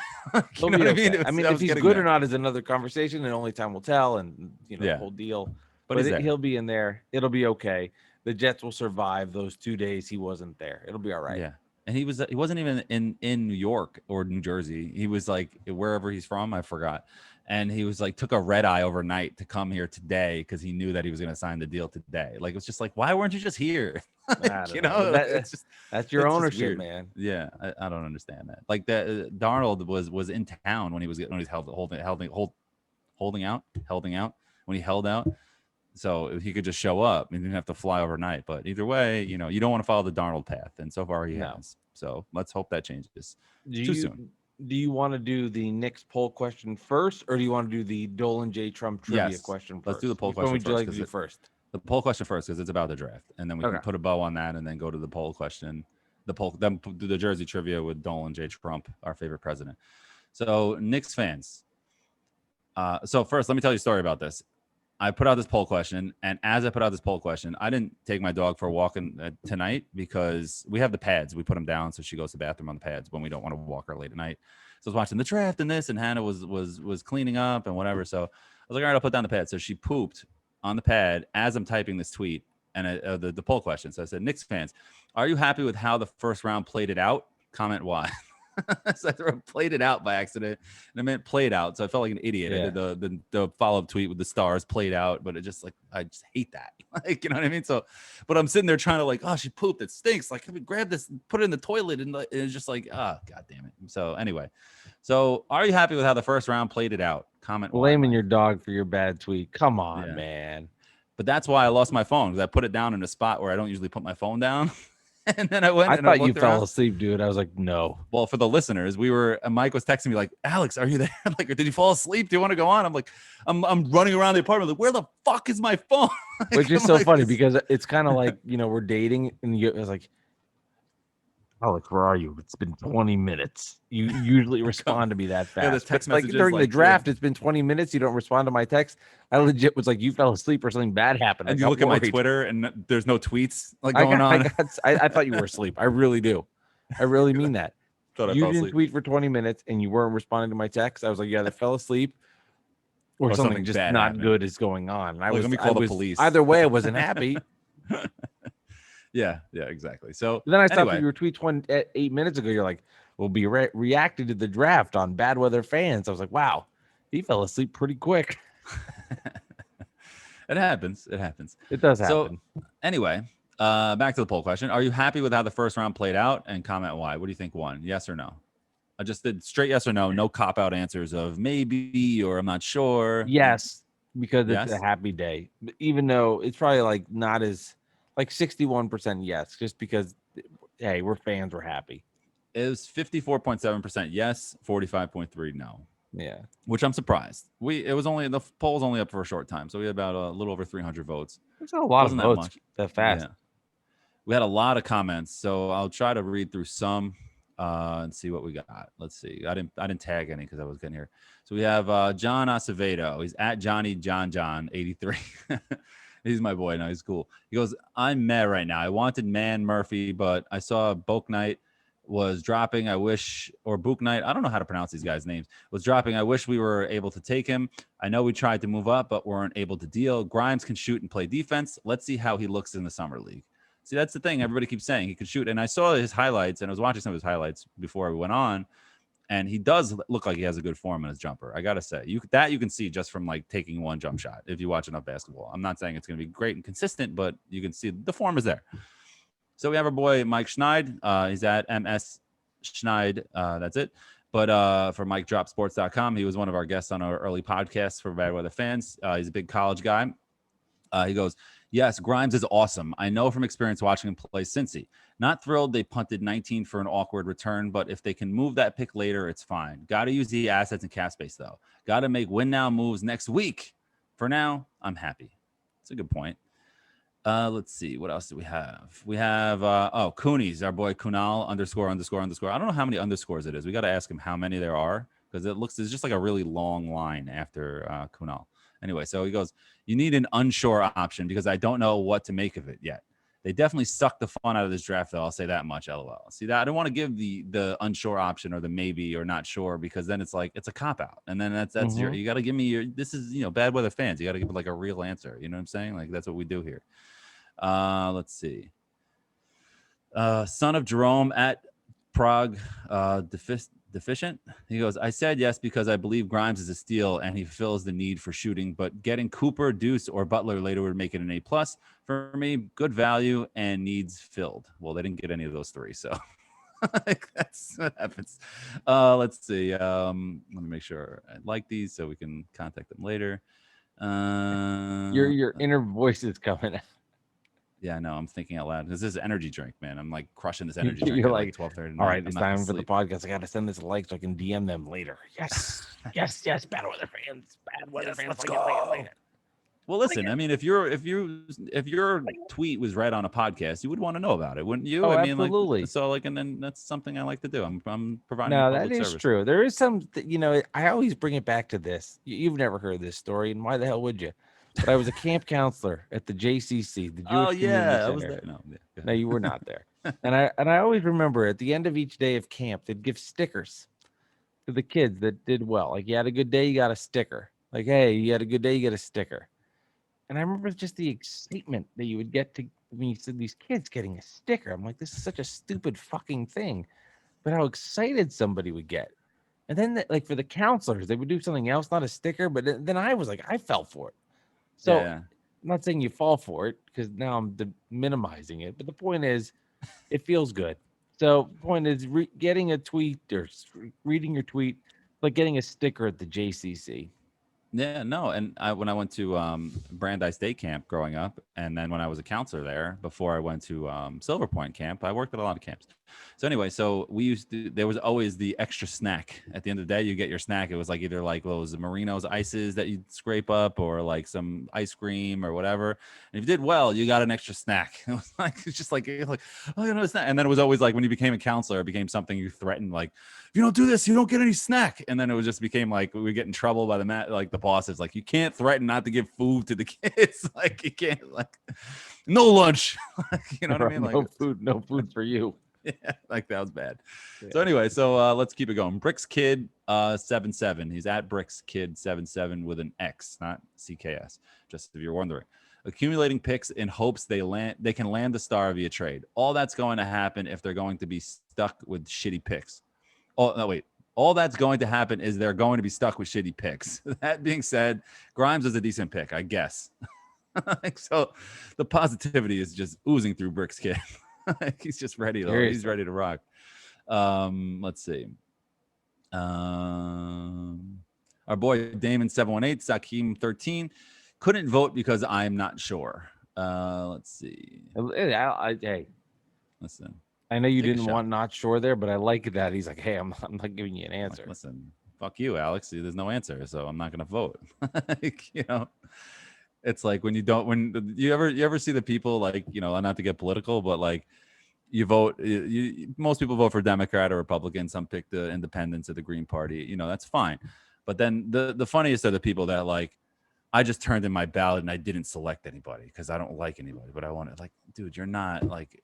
know what I mean? I mean, if he's good or not is another conversation, and only time will tell, and the whole deal. But he'll be in there. It'll be okay. The Jets will survive those 2 days he wasn't there. It'll be all right. Yeah. And he wasn't even in New York or New Jersey. He was like wherever he's from, I forgot. And he was like, took a red eye overnight to come here today because he knew that he was going to sign the deal today. Like, it was just like, why weren't you just here? That's your ownership, man. Yeah, I don't understand that. Like, that Darnold was in town when he was holding out when he held out. So he could just show up and didn't have to fly overnight. But either way, you don't want to follow the Darnold path. And so far he has. So let's hope that changes. Too soon. Do you want to do the Knicks poll question first, or do you want to do the Dolan J. Trump trivia question first? Let's do the poll question first. Would you like to do first? The poll question first, because it's about the draft. And then we can put a bow on that and then go to the poll question. Then do the Jersey trivia with Dolan J. Trump, our favorite president. So, Knicks fans. So first, let me tell you a story about this. I put out this poll question, and as I put out this poll question, I didn't take my dog for a walk tonight because we have the pads. We put them down so she goes to the bathroom on the pads when we don't want to walk her late at night. So I was watching the draft and this, and Hannah was cleaning up and whatever. So I was like, all right, I'll put down the pad. So she pooped on the pad as I'm typing this tweet and the poll question. So I said, Knicks fans, are you happy with how the first round played it out? Comment why. So I played it out by accident, and I meant played out. So I felt like an idiot. Yeah. I did the follow up tweet with the stars played out, but it just like I just hate that. Like, you know what I mean? So, but I'm sitting there trying to like, oh, she pooped. It stinks. Like, grab this, put it in the toilet, and it's just like, oh, god damn it. So anyway, so are you happy with how the first round played it out? Comment. Blaming your dog for your bad tweet. Come on, Yeah. man. But that's why I lost my phone, because I put it down in a spot where I don't usually put my phone down. And then I went. I and thought you looked fell around. asleep, dude. I was like, no. Well, for the listeners, Mike was texting me like, Alex, are you there? Like, did you fall asleep? Do you want to go on? I'm like, I'm running around the apartment. Like, where the fuck is my phone? Which is so funny because it's kind of like, we're dating and I was like, Alex, where are you? It's been 20 minutes. You usually respond to me that fast. Yeah, the text But, like messages, during the like, draft, it's been 20 minutes. You don't respond to my text. I legit was like, you fell asleep or something bad happened. And I you look at my worried. Twitter and there's no tweets like going on. I thought you were asleep. I really do. I really mean that. Thought I You fell didn't asleep. tweet for 20 minutes and you weren't responding to my text. I was like, yeah, that fell asleep. Or something just bad not happened. good is going on. And Let me call the police. Either way, I wasn't happy. Yeah, exactly. So Then I stopped anyway, your tweet 8 minutes ago. You're like, we'll be reacted to the draft on Bad Weather Fans. I was like, wow, he fell asleep pretty quick. it happens. It happens. It does happen. So anyway, back to the poll question. Are you happy with how the first round played out? And comment why. What do you think won? Yes or no? I just did straight yes or no. No cop out answers of maybe or I'm not sure. Yes, because it's Yes? a happy day. Even though it's probably like not as like 61% yes, just because hey, we're fans, we're happy. It was 54.7% yes, 45.3 no. Yeah. Which I'm surprised. The poll was only up for a short time, so we had about a little over 300 votes. There's not a lot Wasn't of that votes much. that fast. Yeah. We had a lot of comments, so I'll try to read through some and see what we got. Let's see. I didn't tag any because I was getting here. So we have John Acevedo. He's at Johnny John 83. He's my boy. No, he's cool. He goes, I'm meh right now. I wanted Man Murphy, but I saw Book Knight was dropping. Book Knight. I don't know how to pronounce these guys' names. Was dropping. I wish we were able to take him. I know we tried to move up, but weren't able to deal. Grimes can shoot and play defense. Let's see how he looks in the summer league. See, that's the thing. Everybody keeps saying he can shoot. And I saw his highlights, and I was watching some of his highlights before we went on. And he does look like he has a good form in his jumper. I gotta say, you can see just from like taking one jump shot if you watch enough basketball. I'm not saying it's gonna be great and consistent, but you can see the form is there. So we have our boy Mike Schneid. He's at MS Schneid. That's it. But for MikeDropSports.com, he was one of our guests on our early podcast for Bad Weather Fans. He's a big college guy. He goes, yes, Grimes is awesome. I know from experience watching him play Cincy. Not thrilled they punted 19 for an awkward return, but if they can move that pick later, it's fine. Got to use the assets and cap space, though. Got to make win now moves next week. For now, I'm happy. That's a good point. Let's see. What else do we have? We have, Coonies, our boy Kunal ____. I don't know how many underscores it is. We got to ask him how many there are because it's just like a really long line after Kunal. Anyway, so he goes, you need an unsure option because I don't know what to make of it yet. They definitely sucked the fun out of this draft, though. I'll say that much, LOL. See that? I don't want to give the unsure option or the maybe or not sure because then it's like it's a cop out, and then that's you got to give me your. This is Bad Weather Fans. You got to give it like a real answer. You know what I'm saying? Like that's what we do here. Let's see. Son of Jerome at Prague Deficient. He goes, I said yes because I believe Grimes is a steal and he fills the need for shooting, but getting Cooper, Deuce, or Butler later would make it an A+. For me, good value and needs filled. Well, they didn't get any of those three, so that's what happens. Let's see. Let me make sure I like these so we can contact them later. Your inner voice is coming out. Yeah, I know. I'm thinking out loud. This is an energy drink, man. I'm like crushing this energy drink. You're at like 12:30. all right, it's time for the podcast. I got to send this a like so I can DM them later. Yes, yes. Bad Weather Fans. Bad Weather Fans. Let's go. Well, listen. I mean, if your tweet was read on a podcast, you would want to know about it, wouldn't you? Oh, I mean, absolutely. Like, so, like, and then that's something I like to do. I'm providing. No, public that is service. true. There is some. I always bring it back to this. You've never heard this story, and why the hell would you? But I was a camp counselor at the JCC, the Jewish Community Center. I was there. No, you were not there. And I always remember at the end of each day of camp, they'd give stickers. to the kids that did well. Like, you had a good day, you got a sticker. Like, hey, you had a good day, you get a sticker. And I remember just the excitement that you would get to when you said these kids getting a sticker. I'm like, this is such a stupid fucking thing. But how excited somebody would get. And then, like, for the counselors, they would do something else, not a sticker. But then I was like, I fell for it. So Yeah. I'm not saying you fall for it because now I'm minimizing it. But the point is, it feels good. So the point is, getting a tweet or reading your tweet, like getting a sticker at the JCC. Yeah, no, and when I went to Brandeis Day Camp growing up, and then when I was a counselor there before I went to Silver Point Camp, I worked at a lot of camps. So anyway, so we used to. There was always the extra snack at the end of the day. You get your snack. It was like either like those Marino's ices that you'd scrape up, or like some ice cream or whatever. And if you did well, you got an extra snack. It was like it's just like oh, you know, snack. And then it was always like when you became a counselor, it became something you threatened like, if you don't do this, you don't get any snack. And then it was just became like we would get in trouble by the bosses. Like, you can't threaten not to give food to the kids. Like, you can't, like, no lunch. You know what I mean? Like, no food for you. Yeah, like that was bad. Yeah. So anyway, so let's keep it going. Bricks Kid 77. He's at Bricks Kid 77 with an X, not CKS. Just if you're wondering. Accumulating picks in hopes they can land the star via trade. All that's going to happen if they're going to be stuck with shitty picks. Oh, no, wait. All that's going to happen is they're going to be stuck with shitty picks. That being said, Grimes is a decent pick, I guess. So the positivity is just oozing through Bricks Kid. He's just ready to. He's ready to rock. Let's see. Our boy Damon 718, Sakim 13, couldn't vote because I'm not sure. Let's see. Hey, Listen. I know you didn't want not sure there, but I like that. He's like, hey, I'm not giving you an answer. Like, listen, fuck you, Alex. There's no answer, so I'm not gonna vote. Like, you know, it's like when you ever see the people, like, you know, not to get political, but like you vote. Most people vote for Democrat or Republican. Some pick the Independents or the Green Party. You know, that's fine. But then the funniest are the people that like, I just turned in my ballot and I didn't select anybody because I don't like anybody, but I wanted, like, dude, you're not like.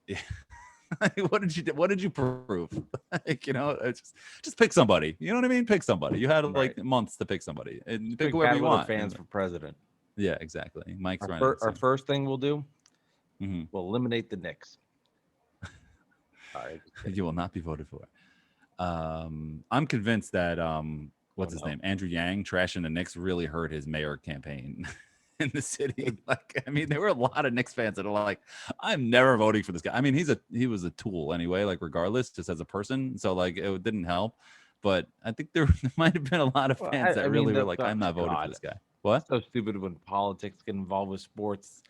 What did you prove? Like, you know, it's just pick somebody. You know what I mean? Pick somebody. You had like months to pick somebody and pick whoever you want. Fans for president. Yeah, exactly. Mike's our first thing we'll do, mm-hmm. We'll eliminate the Knicks. All right. You will not be voted for. I'm convinced that what's his name? Andrew Yang trashing the Knicks really hurt his mayor campaign. In the city. Like, I mean, there were a lot of Knicks fans that are like, I'm never voting for this guy. I mean, he was a tool anyway, like, regardless, just as a person. So like, it didn't help. But I think there might have been a lot of fans that really were like, I'm not voting for this guy. What? It's so stupid when politics get involved with sports.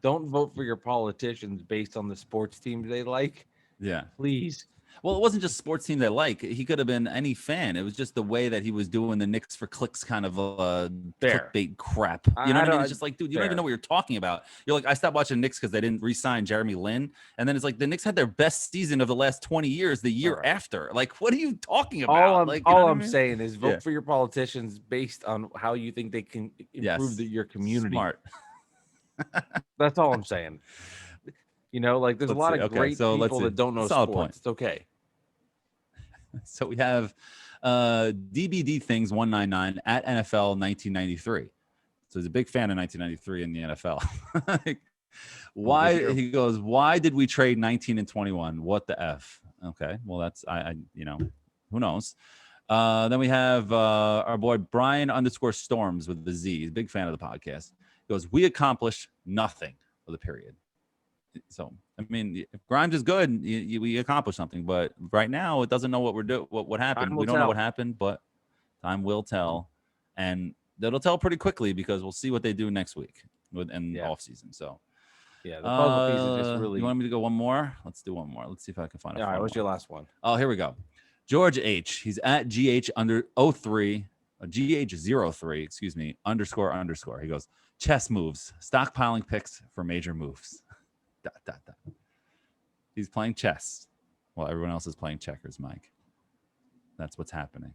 Don't vote for your politicians based on the sports teams they like. Yeah. Please. Well, it wasn't just sports team they like. He could have been any fan. It was just the way that he was doing the Knicks for clicks kind of clickbait crap. You know what I mean? It's just like, dude, you don't even know what you're talking about. You're like, I stopped watching Knicks because they didn't re-sign Jeremy Lin. And then it's like the Knicks had their best season of the last 20 years the year after. Like, what are you talking about? All I'm saying is vote for your politicians based on how you think they can improve your community. Smart. That's all I'm saying. You know, like, there's a lot of great people that don't know sports. Point. It's okay. So we have DBD Things 199 at NFL 1993. So he's a big fan of 1993 in the NFL. He goes, why did we trade 19 and 21? What the F? Okay, well, that's I you know, who knows? Then we have our boy Brian _Storms with the Z. He's a big fan of the podcast. He goes, we accomplished nothing with a period. So, I mean, if Grimes is good, we accomplish something. But right now, it doesn't know what we're doing. What happened? We don't know what happened, but time will tell, and it'll tell pretty quickly because we'll see what they do next week in off season. So, yeah, the puzzle piece is just really. You want me to go one more? Let's do one more. Let's see if I can find it. All right, what's your last one? Oh, here we go. George H. He's at GH_03, GH03. Excuse me. __. He goes, chess moves, stockpiling picks for major moves. ... He's playing chess while everyone else is playing checkers, Mike. That's what's happening.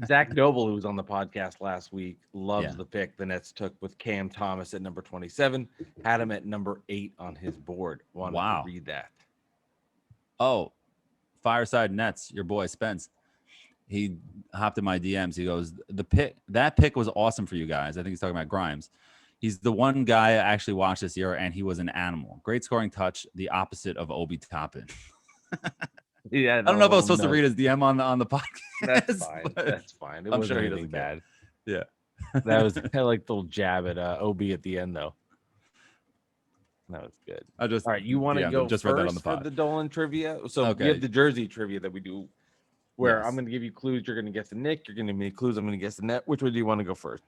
Zach Noble, who was on the podcast last week, loves the pick the Nets took with Cam Thomas at number 27. Had him at number 8 on his board. Wanted to read that. Oh, Fireside Nets, your boy Spence. he hopped in my DMs. He goes, that pick was awesome for you guys. I think he's talking about Grimes. He's the one guy I actually watched this year, and he was an animal. Great scoring touch, the opposite of Obi Toppin. Yeah, I don't know if I was supposed to read his DM on the podcast. That's fine. That's fine. It I'm wasn't sure he anything doesn't care. bad. Yeah. That was kind of like the little jab at OB at the end, though. That was good. I just All right, you want to go just read that on first the for pod. the Dolan trivia? So we Okay. have the jersey trivia that we do, where Yes. I'm going to give you clues. You're going to guess the Nick. You're going to give me clues. I'm going to guess the net. Which one do you want to go first?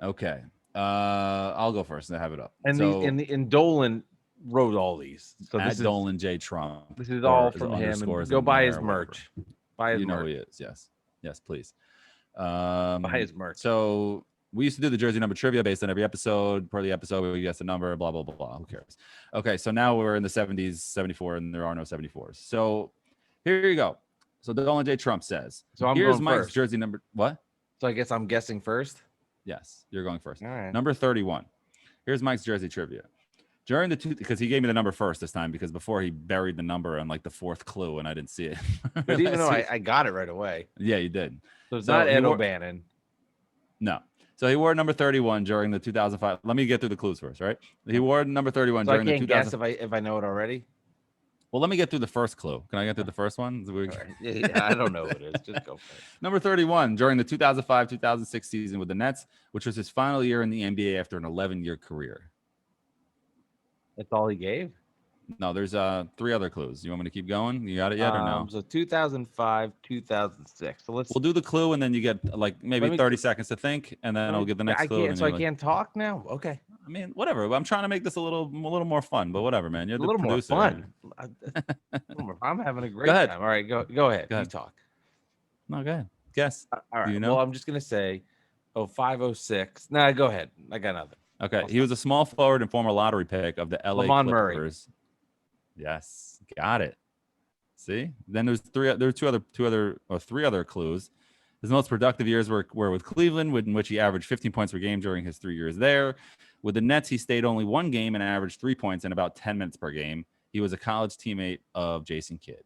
Okay. I'll go first and have it up. And so, and Dolan wrote all these. So at this is Dolan J Trump. this is or all his from him. And underscores go in buy there his or whatever. merch. Buy his You know merch. who he is. Yes, please. Buy his merch. So we used to do the jersey number trivia based on every episode. Per the episode, we guess the number, blah, blah, blah, blah. Who cares? Okay, so now we're in the 70s, 74, and there are no 74s. So here you go. So Dolan J. Trump says, So I'm here's going Mike's first. jersey number. What? So I guess I'm guessing first. Yes, you're going first. All right. Number 31. Here's Mike's jersey trivia. During the because he gave me the number first this time, because before he buried the number on like the fourth clue and I didn't see it. But even though I got it right away. Yeah, you did. So it's So not he Ed wore- O'Bannon. No. So he wore number 31 during the 2005. Let me get through the clues first, right? He wore number 31 So I during the can't 2000. guess if I know it already. Well, let me get through the first clue. Can I get through the first one? All right. Yeah, I don't know what it is. Just go for it. Number 31 during the 2005-2006 season with the Nets, which was his final year in the NBA after an 11-year career. That's all he gave. No, there's 3 other clues. You want me to keep going? You got it yet or no? So 2005, 2006. So let's. We'll do the clue and then you get like maybe Let me- 30 seconds to think, and then I'll get the next I clue. can't. and So I you're like- can't talk now. Okay. I mean, whatever. I'm trying to make this a little more fun, but whatever, man. You're A the little more producer. fun. I'm having a great Go ahead. time. All right, go ahead. Go You ahead. talk. No, go ahead. Guess. All right. you know? Well, I'm just gonna say, 0506. Nah, go ahead. I got nothing. Okay, he was a small forward and former lottery pick of the LA Lamont Murray. Clippers. Yes, got it. See, then there's three other clues. His most productive years were with Cleveland, in which he averaged 15 points per game during his 3 years there. With the Nets, he stayed only one game and averaged 3 points in about 10 minutes per game. He was a college teammate of Jason Kidd.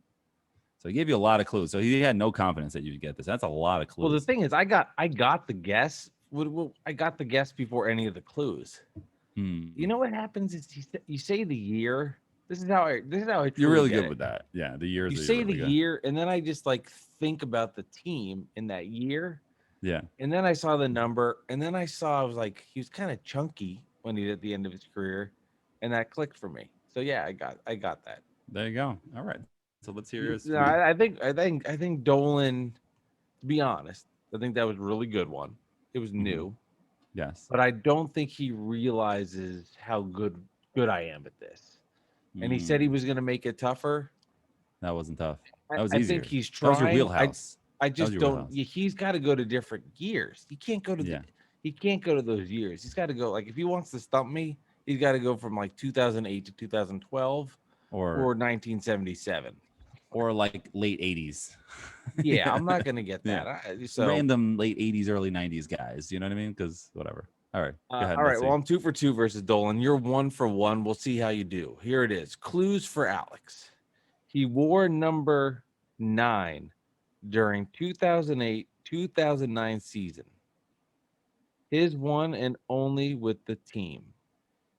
So he gave you a lot of clues. So he had no confidence that you'd get this. That's a lot of clues. Well, the thing is, I got the guess. I got the guess before any of the clues. You know what happens is you say the year. This is how I. You're truly really get good it. with that. Yeah, the years. You are say really the good. year, and then I just like think about the team in that year, Yeah. and then I saw the number, and then I was like, he was kind of chunky when he's at the end of his career, and that clicked for me. So yeah, I got that. There you go. All right. So let's hear yours. No, I think Dolan. To be honest, I think that was a really good one. It was new, Yes. but I don't think he realizes how good I am at this. And he said he was going to make it tougher. That wasn't tough. I- That was I easier. think he's That trying. was your wheelhouse. I just your don't. wheelhouse. He's got to go to different gears. He can't go to. Yeah. He can't go to those years. He's got to go. Like if he wants to stump me, he's got to go from like 2008 to 2012 or or 1977. like late 80s. Yeah, I'm not gonna get that. So Random late 80s, early 90s guys. You know what I mean? Because whatever. All right. Go ahead. all right. let's Well, see. I'm 2 for 2 versus Dolan. You're 1 for 1. We'll see how you do. Here it is. Clues for Alex. He wore number 9 during 2008-2009 season. His one and only with the team.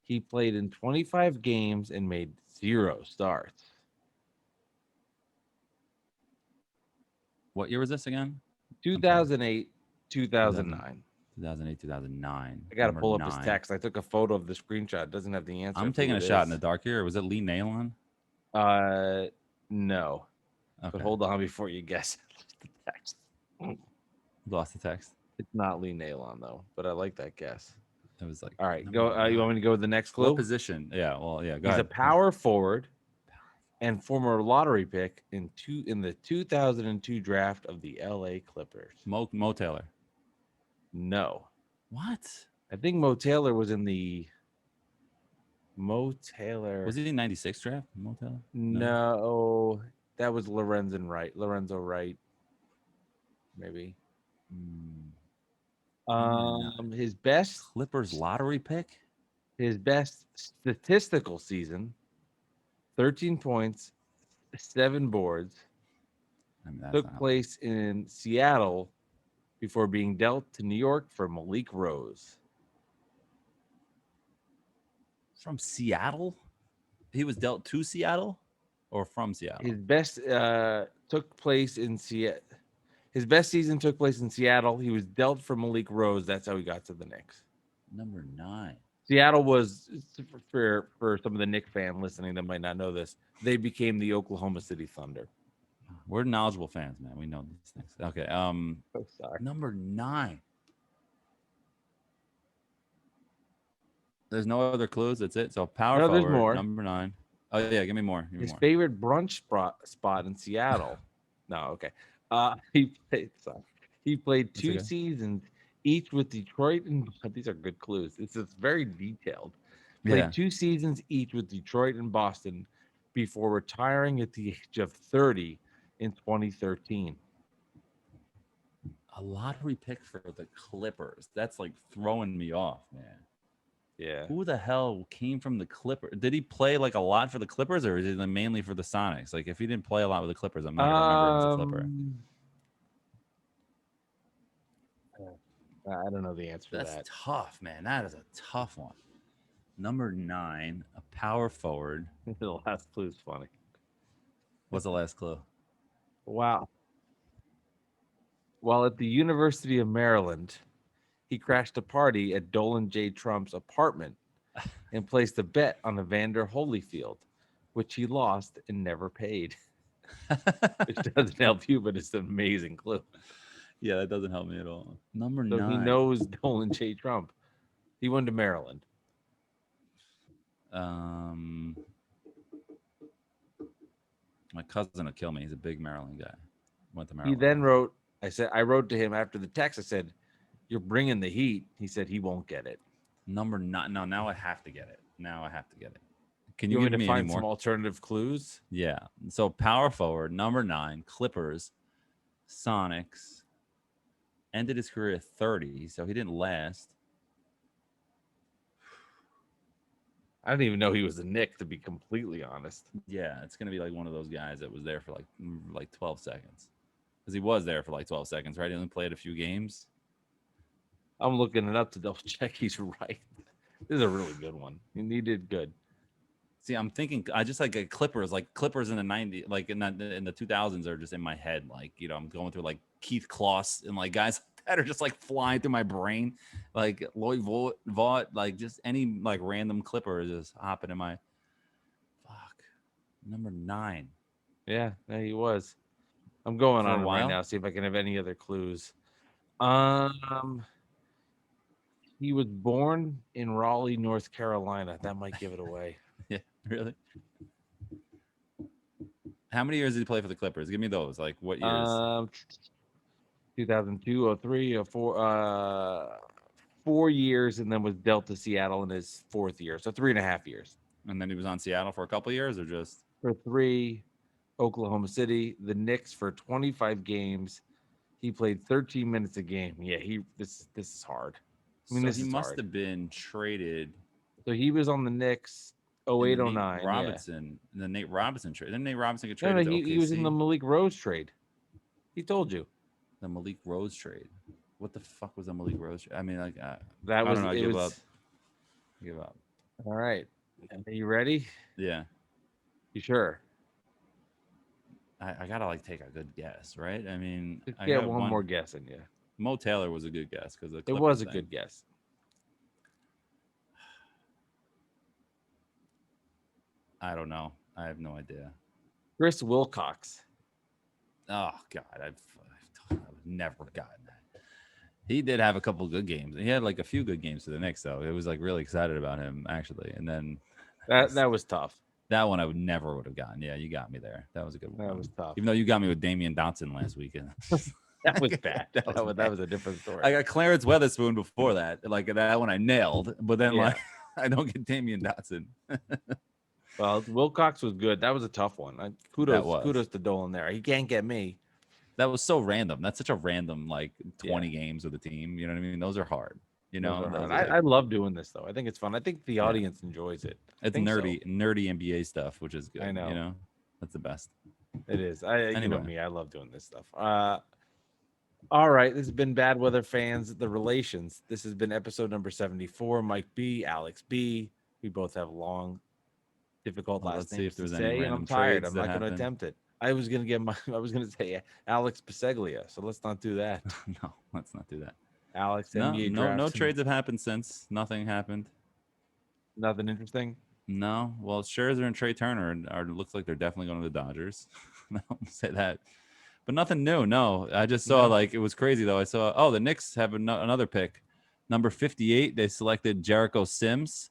He played in 25 games and made 0 starts. What year was this again? 2008, 2009. 2008, 2009. I got to Number pull up his 9. text. I took a photo of the screenshot. It doesn't have the answer. I'm of taking who a it shot in is. the dark here. Was it Lee Nalon? No. Okay. But hold on before you guess. The text. Lost the text. It's not Lee Nalon though, but I like that guess. It was like. All right, number go. You 9. want me to go with the next What clue? position? Yeah. Well, yeah. Go He's ahead. a power forward and former lottery pick in the 2002 draft of the LA Clippers. Mo Taylor. No, What? I think Mo Taylor was in the Mo Taylor. Was he in '96 draft? Mo Taylor? No, that was Lorenzo Wright, maybe. His best Clippers lottery pick. His best statistical season, 13 points, 7 boards, I mean, that's Took not place in Seattle before being dealt to New York for Malik Rose. from Seattle. He was dealt to Seattle, or from Seattle. His best took place in Seattle. His best season took place in Seattle. He was dealt for Malik Rose. That's how he got to the Knicks. Number 9. Seattle was, for some of the Knicks fan listening that might not know this, they became the Oklahoma City Thunder. We're knowledgeable fans, man. We know these things. Okay. So sorry. Number 9. There's no other clues. That's it. So power No, forward. there's more. Number 9. Oh yeah, give me more. Give me His more. favorite brunch spot in Seattle. No, okay. He played 2 okay. seasons each with Detroit, and these are good clues. It's very detailed. Played 2 seasons each with Detroit and Boston before retiring at the age of 30 in 2013. A lottery pick for the Clippers. That's like throwing me off, man. Yeah. Who the hell came from the Clippers? Did he play like a lot for the Clippers, or is it mainly for the Sonics? Like, if he didn't play a lot with the Clippers, I'm not gonna remember him as a Clipper. I don't know the answer to That's that. tough, man. That is a tough one. Number 9, a power forward. The last clue is funny. What's the last clue? Wow. While at the University of Maryland, he crashed a party at Dolan J. Trump's apartment and placed a bet on Evander Holyfield, which he lost and never paid. Which doesn't help you, but it's an amazing clue. Yeah, that doesn't help me at all. Number So 9. he knows Dolan J. Trump. He went to Maryland. My cousin will kill me. He's a big Maryland guy. Went to Maryland. He then wrote, I wrote to him after the text. I said, "You're bringing the heat." He said he won't get it. Number 9. No, now I have to get it. Can You you want give me me to any find more? some alternative clues? Yeah. So power forward, number 9, Clippers, Sonics. Ended his career at 30, so he didn't last. I didn't even know he was a Knick, to be completely honest. Yeah, it's gonna be like one of those guys that was there for like 12 seconds, because he was there for like 12 seconds, right? He only played a few games. I'm looking it up to double check he's right. This is a really good one. He did good. See, I'm thinking I just like Clippers in the 90s, like in the 2000s are just in my head. Like, you know, I'm going through like Keith Kloss and like guys that are just like flying through my brain, like Lloyd Vaught, like just any like random Clipper is just hopping in my number 9. Yeah, he was. I'm going For a on it right while? now, see if I can have any other clues. He was born in Raleigh, North Carolina. That might give it away. Yeah, really. How many years did he play for the Clippers? Give me those. Like what years? 2002, 03, 04, 4 years, and then was dealt to Seattle in his 4th year. So 3.5 years. And then he was on Seattle for a couple of years, or just For 3, Oklahoma City, the Knicks for 25 games. He played 13 minutes a game. Yeah, this is hard. I mean, so this he is must hard. have been traded. So he was on the Knicks 08, 09. Nate Robinson, the Nate Robinson trade. Didn't Nate Robinson get No, traded to OKC? he was in the Malik Rose trade. He told you. The Malik Rose trade. What the fuck was the Malik Rose trade? I mean, like I don't know. I give up. Give up. All right. Are you ready? Yeah. You sure? I gotta like take a good guess, right? I mean, Just I get got one more guess in you. Mo Taylor was a good guess because It was a good guess. I don't know. I have no idea. Chris Wilcox. Oh God, I would never gotten that. He did have a couple good games. He had like a few good games to the Knicks, though. It was like really excited about him actually. And then That was tough. that one I would never would have gotten. Yeah, you got me there. That was a good one. That was tough. Even though you got me with Damian Dotson last weekend. That was bad. That That was a different story. I got Clarence Weatherspoon before that. Like that one I nailed, but then Yeah. like I don't get Damian Dotson. Well, Wilcox was good. That was a tough one. Kudos to Dolan there. He can't get me. That was so random. That's such a random like 20 games with a team. You know what I mean? Those are hard. You know, Those are hard. I love doing this though. I think it's fun. I think the audience enjoys it. it's nerdy NBA stuff, which is good. I know. You know, that's the best. It is. You know Anyway. me. I love doing this stuff. All right. This has been Bad Weather Fans, The Relations. This has been episode number 74. Mike B, Alex B. We both have long, difficult Well, last let's see names if to there's any say, and I'm random tired. trades I'm that not going to happen. attempt it. I was going to say Alex Paseglia, so let's not do that. No, let's not do that. Alex No, NBA no, no drafts. trades have happened since. Nothing happened. Nothing interesting. No. Well, Scherzer and Trey Turner are looks like they're definitely going to the Dodgers. I'll say that. But nothing new. No, I just saw like it was crazy though. I saw the Knicks have another pick, number 58. They selected Jericho Sims,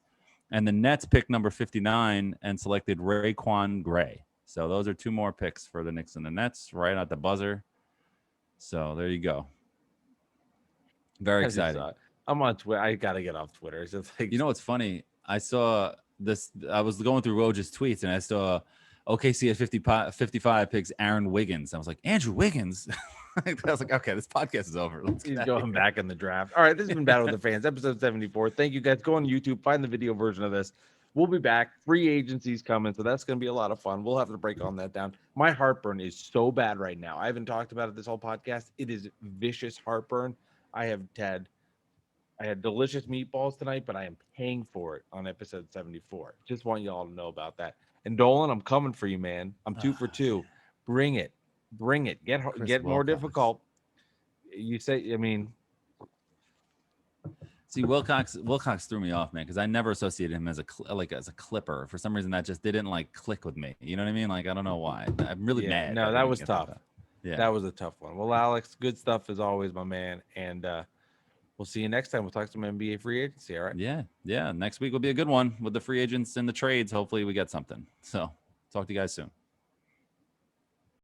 and the Nets picked number 59 and selected Raekwon Gray. So those are two more picks for the Knicks and the Nets right at the buzzer. So there you go. Very exciting. I'm on Twitter. I got to get off Twitter. It's just like, You know what's funny? I saw this. I was going through Woj's tweets and I saw OKC at 55 picks Aaron Wiggins. I was like, Andrew Wiggins. I was like, okay, this podcast is over. Let's he's get going back in the draft. All right, this has been Battle with the Fans, episode 74. Thank you guys. Go on YouTube, find the video version of this. We'll be back. Free agency's coming, so that's going to be a lot of fun. We'll have to break on that down. My heartburn is so bad right now. I haven't talked about it this whole podcast. It is vicious heartburn. I had delicious meatballs tonight, but I am paying for it on episode 74. Just want you all to know about that. And Dolan, I'm coming for you, man. I'm 2 for 2. Bring it. Get more difficult. You say, I mean, See, Wilcox threw me off, man, because I never associated him as a clipper. For some reason, that just didn't like click with me. You know what I mean? Like, I don't know why. I'm really mad. No, that was tough. Yeah, that was a tough one. Well, Alex, good stuff as always, my man. And we'll see you next time. We'll talk some NBA free agency. All right. Yeah. Next week will be a good one with the free agents and the trades. Hopefully, we get something. So, talk to you guys soon.